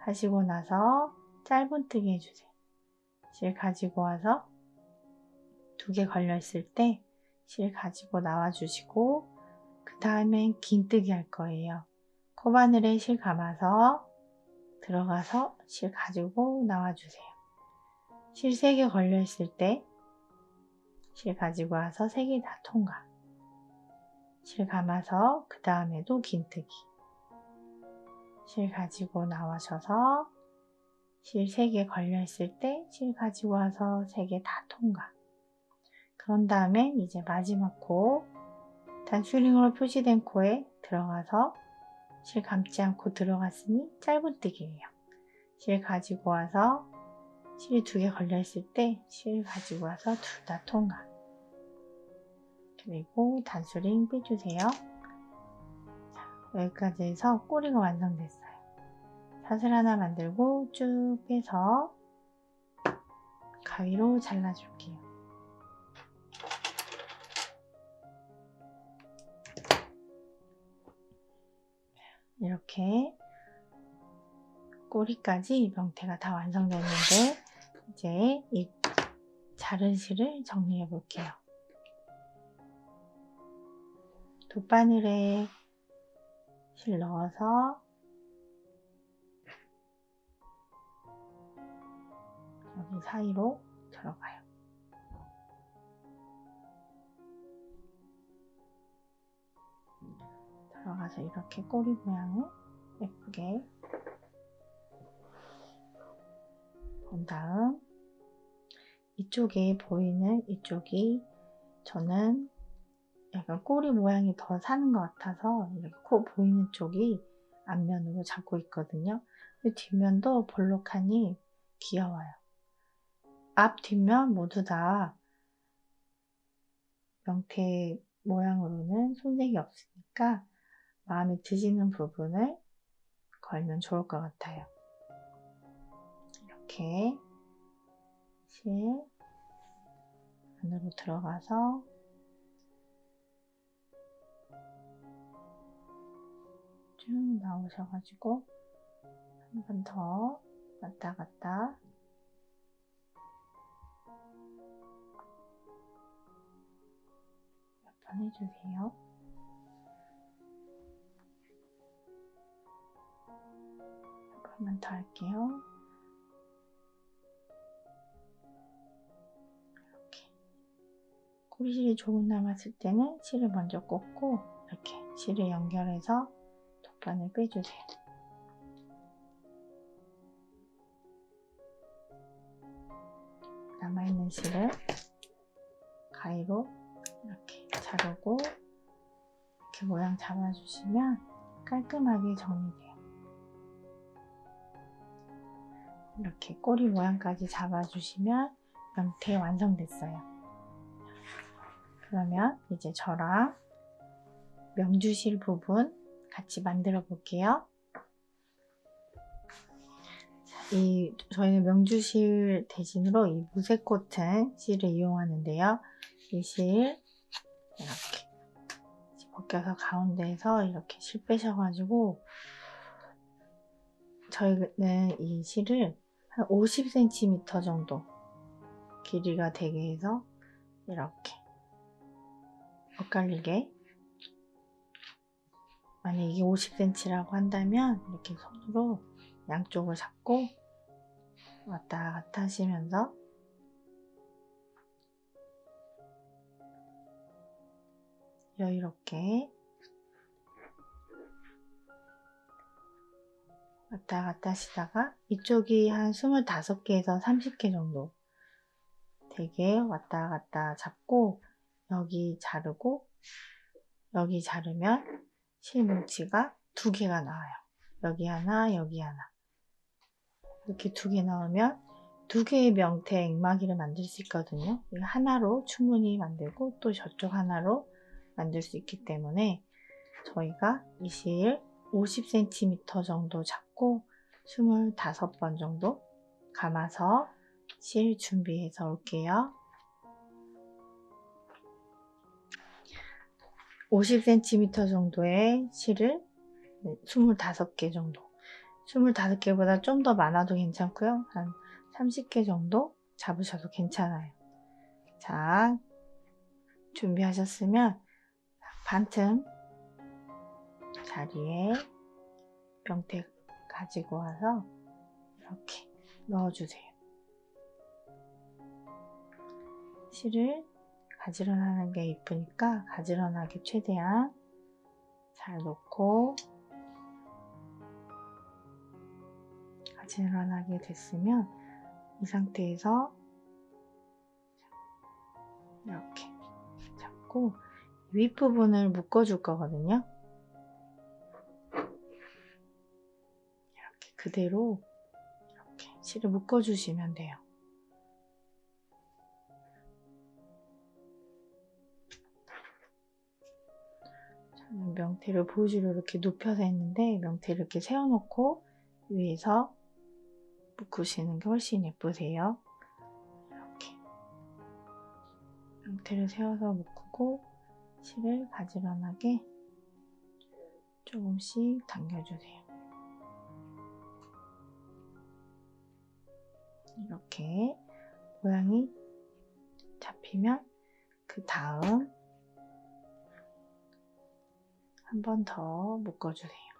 하시고 나서 짧은뜨기 해주세요. 실 가지고 와서 2개 걸려 있을 때 실 가지고 나와 주시고 그 다음엔 긴뜨기 할 거예요. 코바늘에 실 감아서 들어가서 실 가지고 나와 주세요. 실 3개 걸려 있을 때 실 가지고 와서 3개 다 통과. 실 감아서 그 다음에도 긴뜨기. 실 가지고 나와셔서 실 3개 걸려 있을 때 실 가지고 와서 3개 다 통과. 그런 다음에 이제 마지막 코 단수링으로 표시된 코에 들어가서 실 감지 않고 들어갔으니 짧은뜨기예요. 실 가지고 와서 실이 2개 걸려 있을 때 실 가지고 와서 둘 다 통과. 그리고 단수링 빼주세요. 자, 여기까지 해서 꼬리가 완성됐어요. 사슬 하나 만들고 쭉 빼서 가위로 잘라줄게요. 이렇게 꼬리까지 명태가 다 완성됐는데 이제 이 자른 실을 정리해 볼게요. 돗바늘에 실 넣어서 여기 사이로 들어가요. 들어가서 이렇게 꼬리 모양을 예쁘게 본 다음 이쪽에 보이는 이쪽이 저는 약간 꼬리 모양이 더 사는 것 같아서 이렇게 코 보이는 쪽이 앞면으로 잡고 있거든요. 근데 뒷면도 볼록하니 귀여워요. 앞, 뒷면 모두 다 명태 모양으로는 손색이 없으니까 마음에 드시는 부분을 걸면 좋을 것 같아요. 이렇게 실 안으로 들어가서 쭉 나오셔가지고 한 번 더 왔다 갔다 한번 해주세요. 한 번 더 할게요. 이렇게 꼬리실이 조금 남았을 때는 실을 먼저 꽂고 이렇게 실을 연결해서 돗바늘 빼주세요. 남아있는 실을 가위로 이렇게 자르고 이렇게 모양 잡아주시면 깔끔하게 정리돼요. 이렇게 꼬리 모양까지 잡아주시면 명태 완성됐어요. 그러면 이제 저랑 명주실 부분 같이 만들어 볼게요. 저희는 명주실 대신으로 이 무색 코튼 실을 이용하는데요. 이 실 이렇게 벗겨서 가운데에서 이렇게 실 빼셔가지고 저희는 이 실을 한 50cm 정도 길이가 되게 해서 이렇게 엇갈리게, 만약 이게 50cm라고 한다면 이렇게 손으로 양쪽을 잡고 왔다 갔다 하시면서 여유롭게 왔다 갔다 하시다가 이쪽이 한 25개에서 30개 정도 되게 왔다 갔다 잡고 여기 자르고 여기 자르면 실뭉치가 2개가 나와요. 여기 하나, 여기 하나. 이렇게 2개 나오면 2개의 명태 액마기를 만들 수 있거든요. 이거 하나로 충분히 만들고 또 저쪽 하나로 만들 수 있기 때문에 저희가 이 실 50cm 정도 잡고 25번 정도 감아서 실 준비해서 올게요. 50cm 정도의 실을 25개 정도, 25개보다 좀 더 많아도 괜찮고요. 한 30개 정도 잡으셔도 괜찮아요. 자, 준비하셨으면 반틈 자리에 명태 가지고 와서 이렇게 넣어주세요. 실을 가지런하는 게 이쁘니까 가지런하게 최대한 잘 놓고, 가지런하게 됐으면 이 상태에서 이렇게 잡고 윗부분을 묶어줄 거거든요. 이렇게 그대로 이렇게 실을 묶어주시면 돼요. 저는 명태를 보여주려 이렇게 눕혀서 했는데 명태를 이렇게 세워놓고 위에서 묶으시는 게 훨씬 예쁘세요. 이렇게 명태를 세워서 묶고 실을 가지런하게 조금씩 당겨주세요. 이렇게 모양이 잡히면 그 다음 한 번 더 묶어주세요.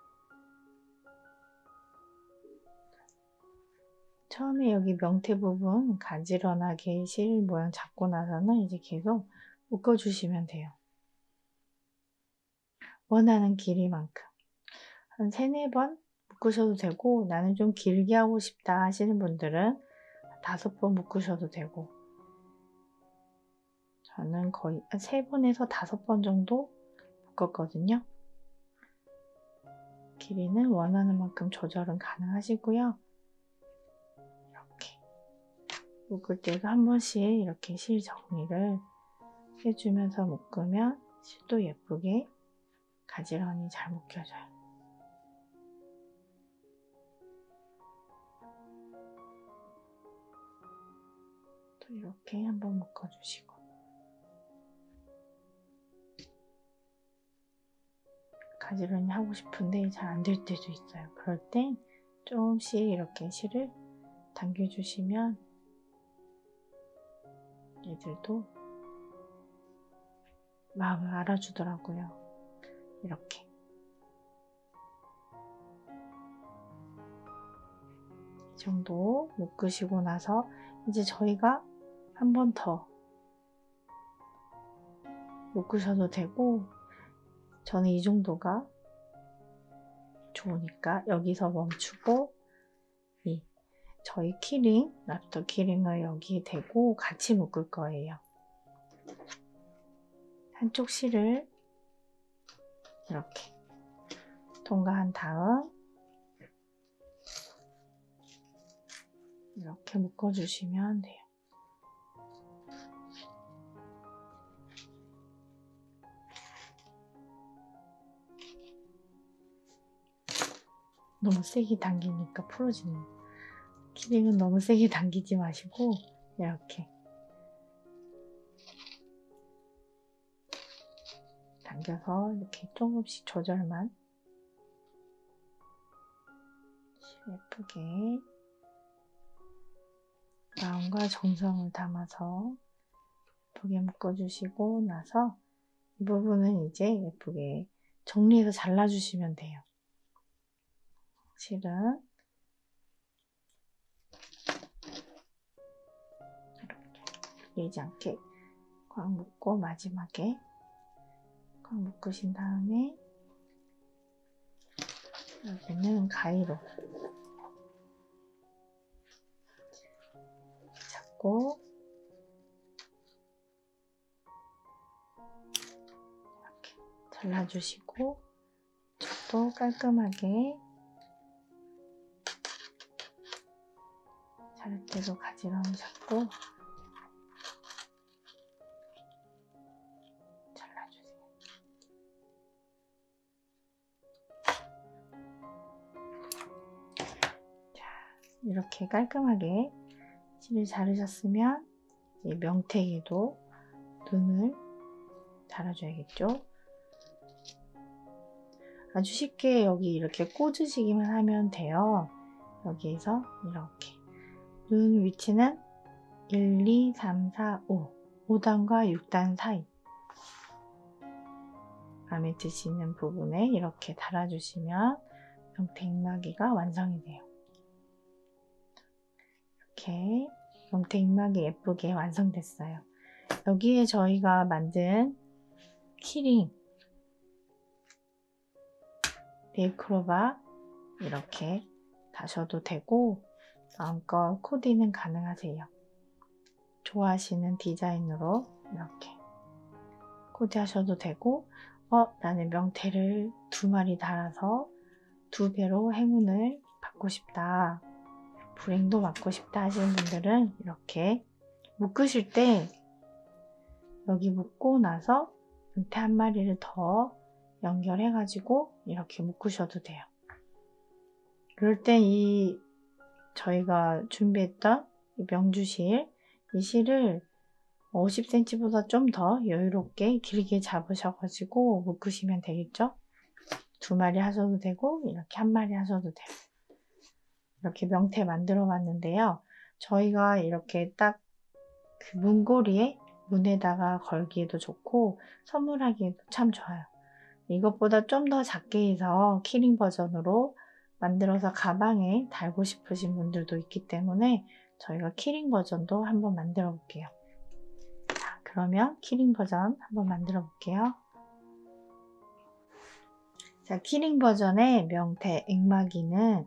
처음에 여기 명태 부분 가지런하게 실 모양 잡고 나서는 이제 계속 묶어주시면 돼요. 원하는 길이만큼 한 3-4번 묶으셔도 되고, 나는 좀 길게 하고 싶다 하시는 분들은 5번 묶으셔도 되고, 저는 거의 3번에서 5번 정도 묶었거든요. 길이는 원하는 만큼 조절은 가능하시고요. 이렇게 묶을 때도 한 번씩 이렇게 실 정리를 해주면서 묶으면 실도 예쁘게 가지런히 잘 묶여져요. 또 이렇게 한번 묶어주시고, 가지런히 하고 싶은데 잘 안 될 때도 있어요. 그럴 땐 조금씩 이렇게 실을 당겨주시면 얘들도 마음을 알아주더라고요. 이렇게. 이 정도 묶으시고 나서 이제 저희가 한 번 더 묶으셔도 되고, 저는 이 정도가 좋으니까 여기서 멈추고 이 저희 키링, 랍스터 키링을 여기에 대고 같이 묶을 거예요. 한쪽 실을 이렇게 통과한 다음 이렇게 묶어주시면 돼요. 너무 세게 당기니까 풀어지는. 키링은 너무 세게 당기지 마시고 이렇게 당겨서 이렇게 조금씩 조절만 예쁘게 마음과 정성을 담아서 예쁘게 묶어주시고 나서 이 부분은 이제 예쁘게 정리해서 잘라주시면 돼요. 실은 이렇게 밀리지 않게 꽉 묶고 마지막에 꽉 묶으신 다음에 여기는 가위로 잡고 이렇게 잘라주시고 이쪽도 깔끔하게 자를 때도 가지런히 잡고 잘라주세요. 자, 이렇게 깔끔하게 실을 자르셨으면 이제 명태에도 눈을 달아줘야겠죠. 아주 쉽게 여기 이렇게 꽂으시기만 하면 돼요. 여기에서 이렇게 눈 위치는 1, 2, 3, 4, 5 5단과 6단 사이 마음에 드시는 부분에 이렇게 달아주시면 명태 입마개가 완성이 돼요. 이렇게 명태 입마개 예쁘게 완성됐어요. 여기에 저희가 만든 키링 네일크로바 이렇게 다셔도 되고 마음껏 코디는 가능하세요. 좋아하시는 디자인으로 이렇게 코디하셔도 되고 나는 명태를 2마리 달아서 2배로 행운을 받고 싶다, 불행도 받고 싶다 하시는 분들은 이렇게 묶으실 때 여기 묶고 나서 명태 1마리를 더 연결해 가지고 이렇게 묶으셔도 돼요. 그럴 때 저희가 준비했던 이 명주실, 이 실을 50cm보다 좀 더 여유롭게 길게 잡으셔가지고 묶으시면 되겠죠? 2마리 하셔도 되고 이렇게 1마리 하셔도 돼요. 이렇게 명태 만들어 봤는데요. 저희가 이렇게 딱 그 문고리에 문에다가 걸기에도 좋고 선물하기에도 참 좋아요. 이것보다 좀 더 작게 해서 키링 버전으로 만들어서 가방에 달고 싶으신 분들도 있기 때문에 저희가 키링 버전도 한번 만들어 볼게요. 자, 그러면 키링 버전 한번 만들어 볼게요. 자, 키링 버전의 명태 액마기는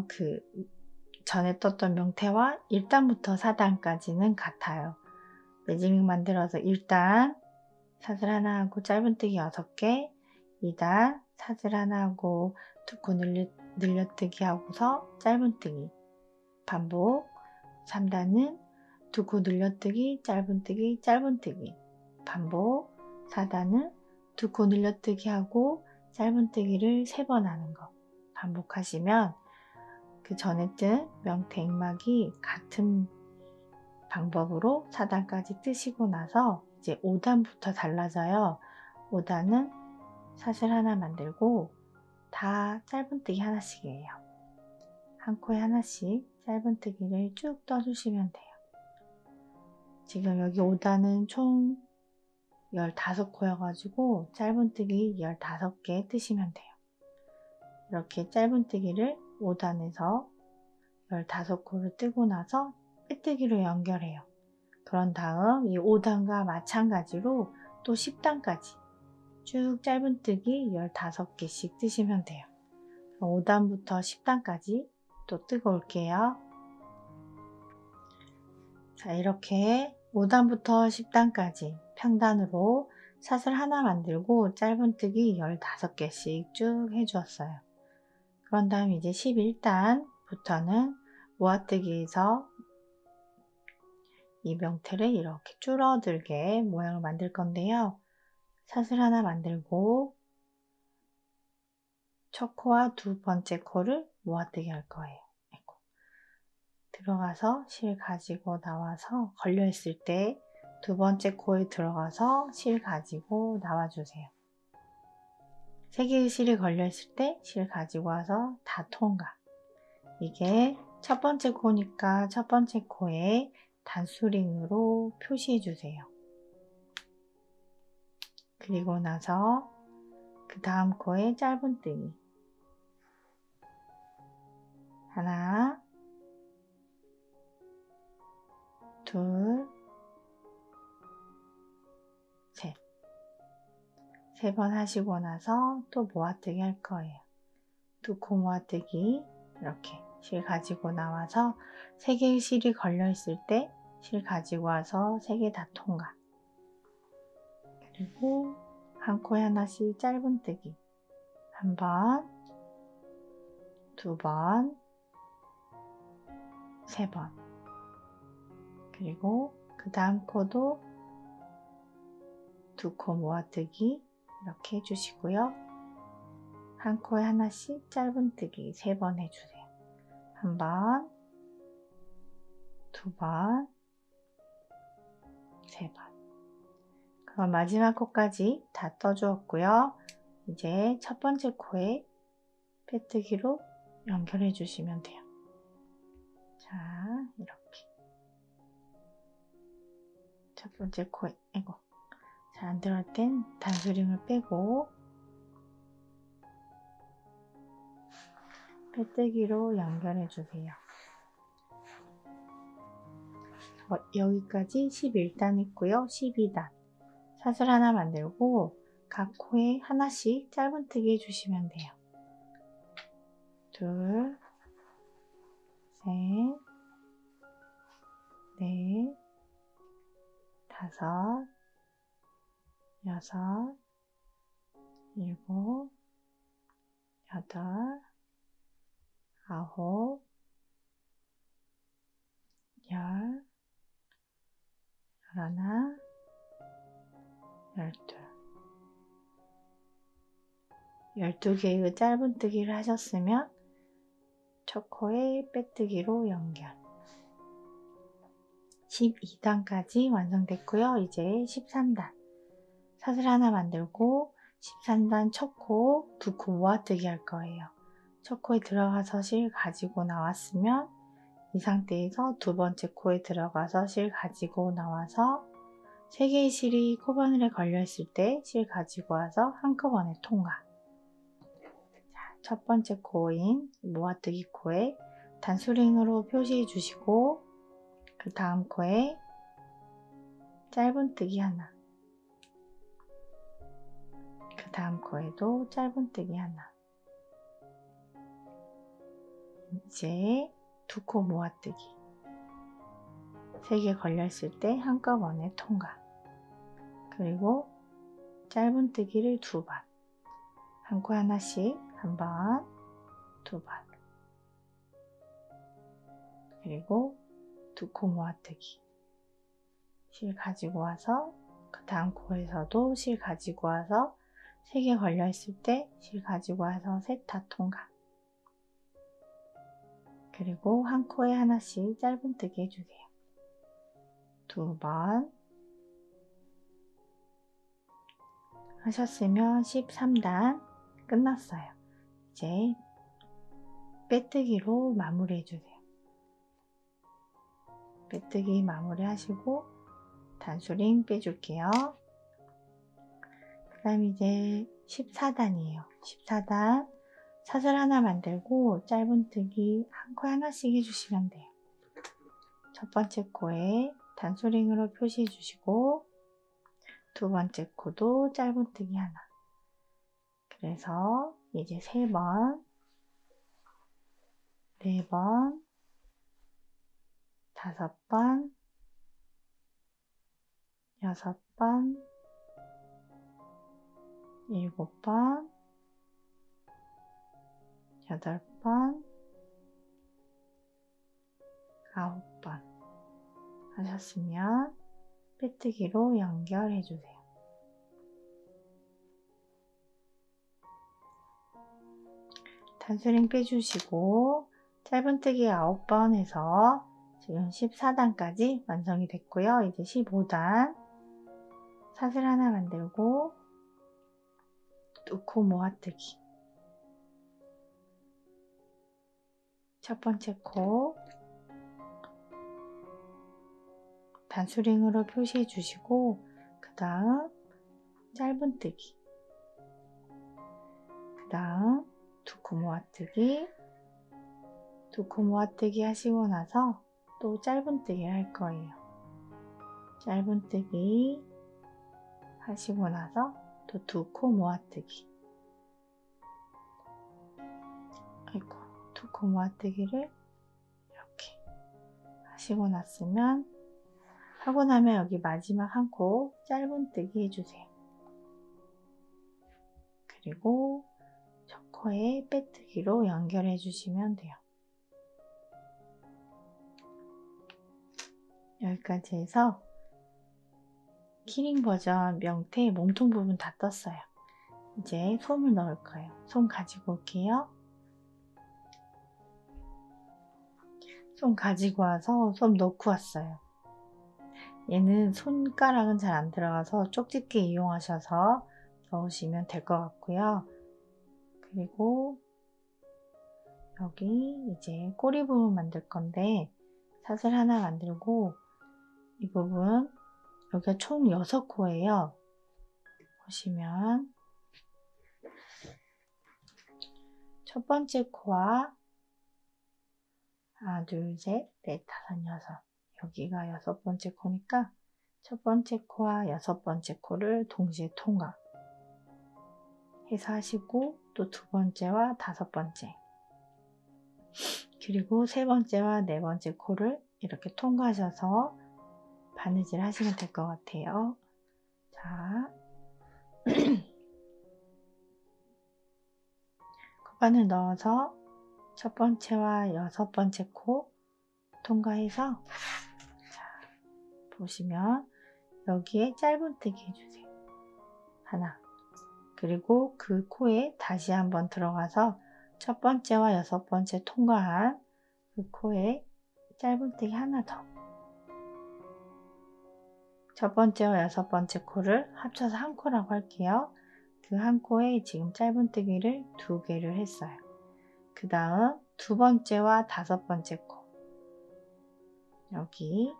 그 전에 떴던 명태와 1단부터 4단까지는 같아요. 매직링 만들어서 1단 사슬 하나 하고 짧은뜨기 6개, 2단 사슬 하나 하고 두코 늘려뜨기 하고서 짧은뜨기 반복, 3단은 두코 늘려뜨기 짧은뜨기 짧은뜨기 반복, 4단은 두코 늘려뜨기 하고 짧은뜨기를 3번 하는 거 반복하시면 그 전에 뜬 명태 액막이 같은 방법으로 4단까지 뜨시고 나서 이제 5단부터 달라져요. 5단은 사슬 하나 만들고 다 짧은뜨기 하나씩이에요. 한 코에 하나씩 짧은뜨기를 쭉 떠주시면 돼요. 지금 여기 5단은 총 15코여가지고 짧은뜨기 15개 뜨시면 돼요. 이렇게 짧은뜨기를 5단에서 15코를 뜨고 나서 빼뜨기로 연결해요. 그런 다음 이 5단과 마찬가지로 또 10단까지 쭉 짧은뜨기 15개씩 뜨시면 돼요. 5단부터 10단까지 또 뜨고 올게요. 자, 이렇게 5단부터 10단까지 평단으로 사슬 하나 만들고 짧은뜨기 15개씩 쭉 해주었어요. 그런 다음 이제 11단부터는 모아뜨기에서 이 명태를 이렇게 줄어들게 모양을 만들 건데요. 사슬 하나 만들고 첫 코와 두 번째 코를 모아뜨기 할 거예요. 들어가서 실 가지고 나와서 걸려있을 때 두 번째 코에 들어가서 실 가지고 나와주세요. 3개의 실이 걸려있을 때 실 가지고 와서 다 통과. 이게 첫 번째 코니까 첫 번째 코에 단수링으로 표시해 주세요. 그리고 나서 그 다음 코에 짧은뜨기 하나, 둘, 셋. 3번 하시고 나서 또 모아뜨기 할 거예요. 2코 모아뜨기 이렇게 실 가지고 나와서 3개의 실이 걸려 있을 때 실 가지고 와서 3개 다 통과. 그리고 한 코에 하나씩 짧은뜨기 한 번, 2번, 3번. 그리고 그 다음 코도 2코 모아뜨기 이렇게 해주시고요. 한 코에 하나씩 짧은뜨기 3번 해주세요. 한 번, 2번, 3번. 그럼 마지막 코까지 다 떠주었고요. 이제 첫 번째 코에 빼뜨기로 연결해 주시면 돼요. 자, 이렇게 첫 번째 코에 잘 안 들어갈 땐 단수링을 빼고 빼뜨기로 연결해 주세요. 여기까지 11단 있고요. 12단 사슬 하나 만들고 각 코에 하나씩 짧은뜨기 해주시면 돼요. 둘, 셋, 넷, 다섯, 여섯, 일곱, 여덟, 아홉, 열, 열하나, 열둘. 12개의 짧은뜨기를 하셨으면 첫 코에 빼뜨기로 연결. 12단까지 완성됐고요. 이제 13단 사슬 하나 만들고 13단 첫 코, 2코 모아뜨기 할 거예요. 첫 코에 들어가서 실 가지고 나왔으면 이 상태에서 두 번째 코에 들어가서 실 가지고 나와서 3개의 실이 코바늘에 걸려 있을 때 실 가지고 와서 한꺼번에 통과. 자, 첫 번째 코인 모아뜨기 코에 단수링으로 표시해 주시고 그 다음 코에 짧은뜨기 하나, 그 다음 코에도 짧은뜨기 하나. 이제 2코 모아뜨기 3개 걸려 있을 때 한꺼번에 통과. 그리고 짧은뜨기를 2번, 한 코 하나씩 한 번, 2번. 그리고 2코 모아뜨기 실 가지고 와서 그 다음 코에서도 실 가지고 와서 3개 걸려 있을 때 실 가지고 와서 셋 다 통과. 그리고 한 코에 하나씩 짧은뜨기 해주세요. 2번 하셨으면 13단 끝났어요. 이제 빼뜨기로 마무리 해주세요. 빼뜨기 마무리 하시고 단수링 빼줄게요. 그 다음 이제 14단이에요. 14단 사슬 하나 만들고 짧은뜨기 한 코에 하나씩 해주시면 돼요. 첫 번째 코에 단수링으로 표시해 주시고 두 번째 코도 짧은뜨기 하나. 그래서 이제 3번, 4번, 5번, 6번, 7번, 8번, 9번 하셨으면 빼뜨기로 연결해 주세요. 단수링 빼주시고 짧은뜨기 9번 해서 지금 14단까지 완성이 됐고요. 이제 15단 사슬 하나 만들고 놓고 모아뜨기 첫 번째 코 단수링으로 표시해 주시고 그 다음 짧은뜨기 그 다음 두 코 모아뜨기 두 코 모아뜨기 하시고 나서 또 짧은뜨기를 할 거예요. 짧은뜨기 하시고 나서 또 두 코 모아뜨기 아이고 두 코 모아뜨기를 이렇게 하시고 났으면 하고 나면 여기 마지막 한 코 짧은뜨기 해주세요. 그리고 첫 코에 빼뜨기로 연결해 주시면 돼요. 여기까지 해서 키링 버전 명태 몸통 부분 다 떴어요. 이제 솜을 넣을 거예요. 솜 가지고 올게요. 솜 가지고 와서 솜 넣고 왔어요. 얘는 손가락은 잘 안 들어가서 쪽집게 이용하셔서 넣으시면 될 것 같고요. 그리고 여기 이제 꼬리 부분 만들 건데 사슬 하나 만들고 이 부분 여기가 총 6코예요. 보시면 첫 번째 코와 하나, 둘, 셋, 넷, 다섯, 여섯 여기가 6번째 코니까 첫 번째 코와 6번째 코를 동시에 통과 해서 하시고 또 두 번째와 5번째 그리고 세 번째와 네 번째 코를 이렇게 통과하셔서 바느질 하시면 될 것 같아요. 자, 코바늘 넣어서 첫 번째와 6번째 코 통과해서 자, 보시면 여기에 짧은뜨기 해주세요. 하나 그리고 그 코에 다시 한번 들어가서 첫 번째와 6번째 통과한 그 코에 짧은뜨기 하나 더 첫 번째와 6번째 코를 합쳐서 한 코라고 할게요. 그 한 코에 지금 짧은뜨기를 2개를 했어요. 그 다음 두 번째와 5번째 코 여기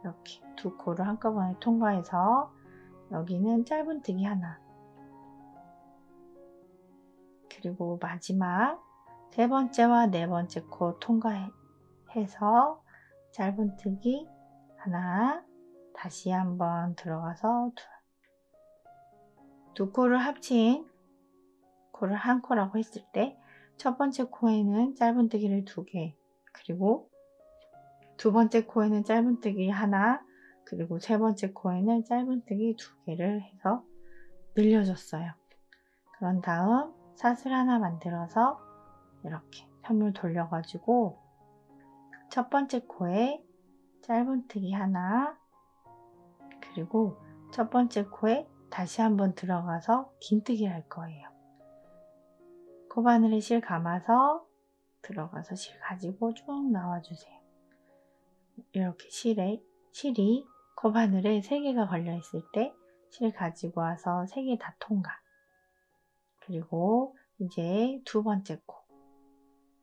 이렇게 두 코를 한꺼번에 통과해서 여기는 짧은뜨기 하나 그리고 마지막 세 번째와 네 번째 코 통과해서 짧은뜨기 하나 다시 한번 들어가서 두 코를 합친 코를 한 코라고 했을 때 첫 번째 코에는 짧은뜨기를 2개 그리고 두 번째 코에는 짧은뜨기 하나 그리고 세 번째 코에는 짧은뜨기 2개를 해서 늘려줬어요. 그런 다음 사슬 하나 만들어서 이렇게 편물 돌려가지고 첫 번째 코에 짧은뜨기 하나 그리고 첫 번째 코에 다시 한번 들어가서 긴뜨기 할 거예요. 코바늘에 실 감아서 들어가서 실 가지고 쭉 나와주세요. 이렇게 실이 코바늘에 3개가 걸려 있을 때 실 가지고 와서 3개 다 통과. 그리고 이제 두 번째 코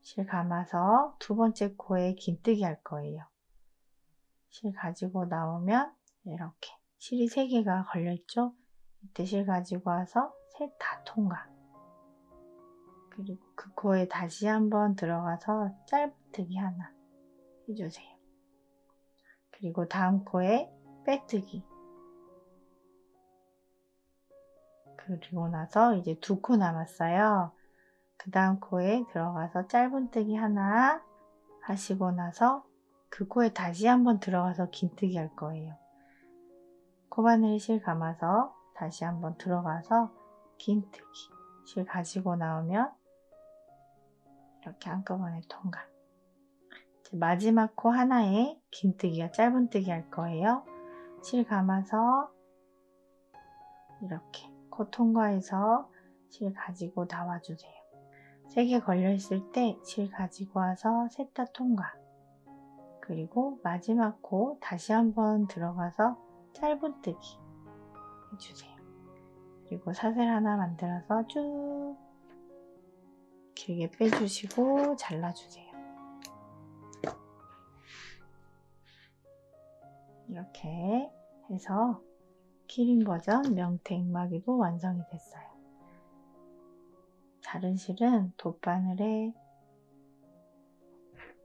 실 감아서 두 번째 코에 긴뜨기 할 거예요. 실 가지고 나오면 이렇게 실이 3개가 걸려 있죠. 이때 실 가지고 와서 셋 다 통과. 그리고 그 코에 다시 한번 들어가서 짧은뜨기 하나 해주세요. 그리고 다음 코에 빼뜨기. 그리고 나서 이제 두 코 남았어요. 그 다음 코에 들어가서 짧은뜨기 하나 하시고 나서 그 코에 다시 한번 들어가서 긴뜨기 할 거예요. 코바늘에 실 감아서 다시 한번 들어가서 긴뜨기. 실 가지고 나오면 이렇게 한꺼번에 통과. 마지막 코 하나에 긴뜨기와 짧은뜨기 할 거예요. 실 감아서 이렇게 코 통과해서 실 가지고 나와주세요. 3개 걸려 있을 때 실 가지고 와서 셋 다 통과. 그리고 마지막 코 다시 한번 들어가서 짧은뜨기 해주세요. 그리고 사슬 하나 만들어서 쭉 길게 빼주시고 잘라주세요. 이렇게 해서 키링 버전 명태익마기도 완성이 됐어요. 다른 실은 돗바늘에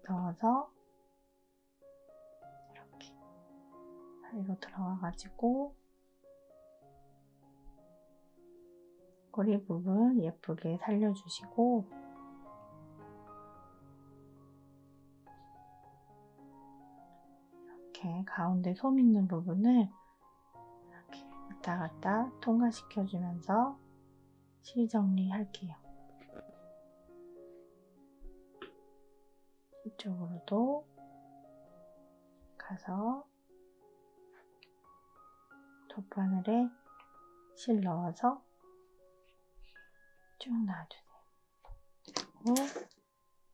넣어서 이렇게 사이로 들어가 가지고 꼬리 부분 예쁘게 살려주시고 이렇게 가운데 솜 있는 부분을 이렇게 왔다 갔다 통과시켜 주면서 실 정리할게요. 이쪽으로도 가서 돗바늘에 실 넣어서 쭉 놔주세요. 그리고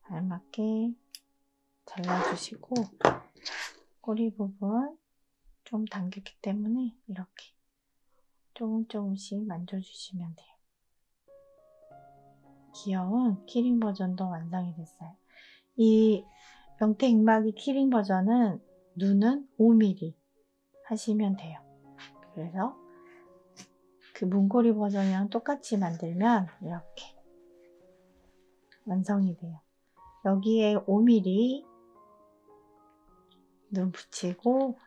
알맞게 잘라주시고 꼬리 부분 좀 당겼기 때문에 이렇게 조금씩 만져주시면 돼요. 귀여운 키링 버전도 완성이 됐어요. 이 명태익마기 키링 버전은 눈은 5mm 하시면 돼요. 그래서 그 문고리 버전이랑 똑같이 만들면 이렇게 완성이 돼요. 여기에 5mm 눈 붙이고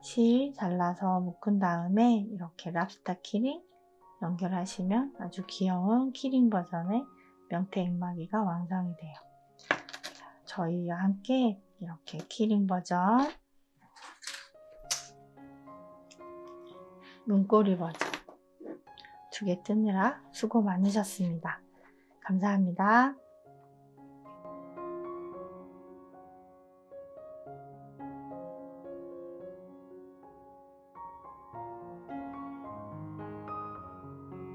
실 잘라서 묶은 다음에 이렇게 랍스터 키링 연결하시면 아주 귀여운 키링 버전의 명태익마기가 완성이 돼요. 저희와 함께 이렇게 키링 버전, 문고리 버전 2개 뜨느라 수고 많으셨습니다. 감사합니다.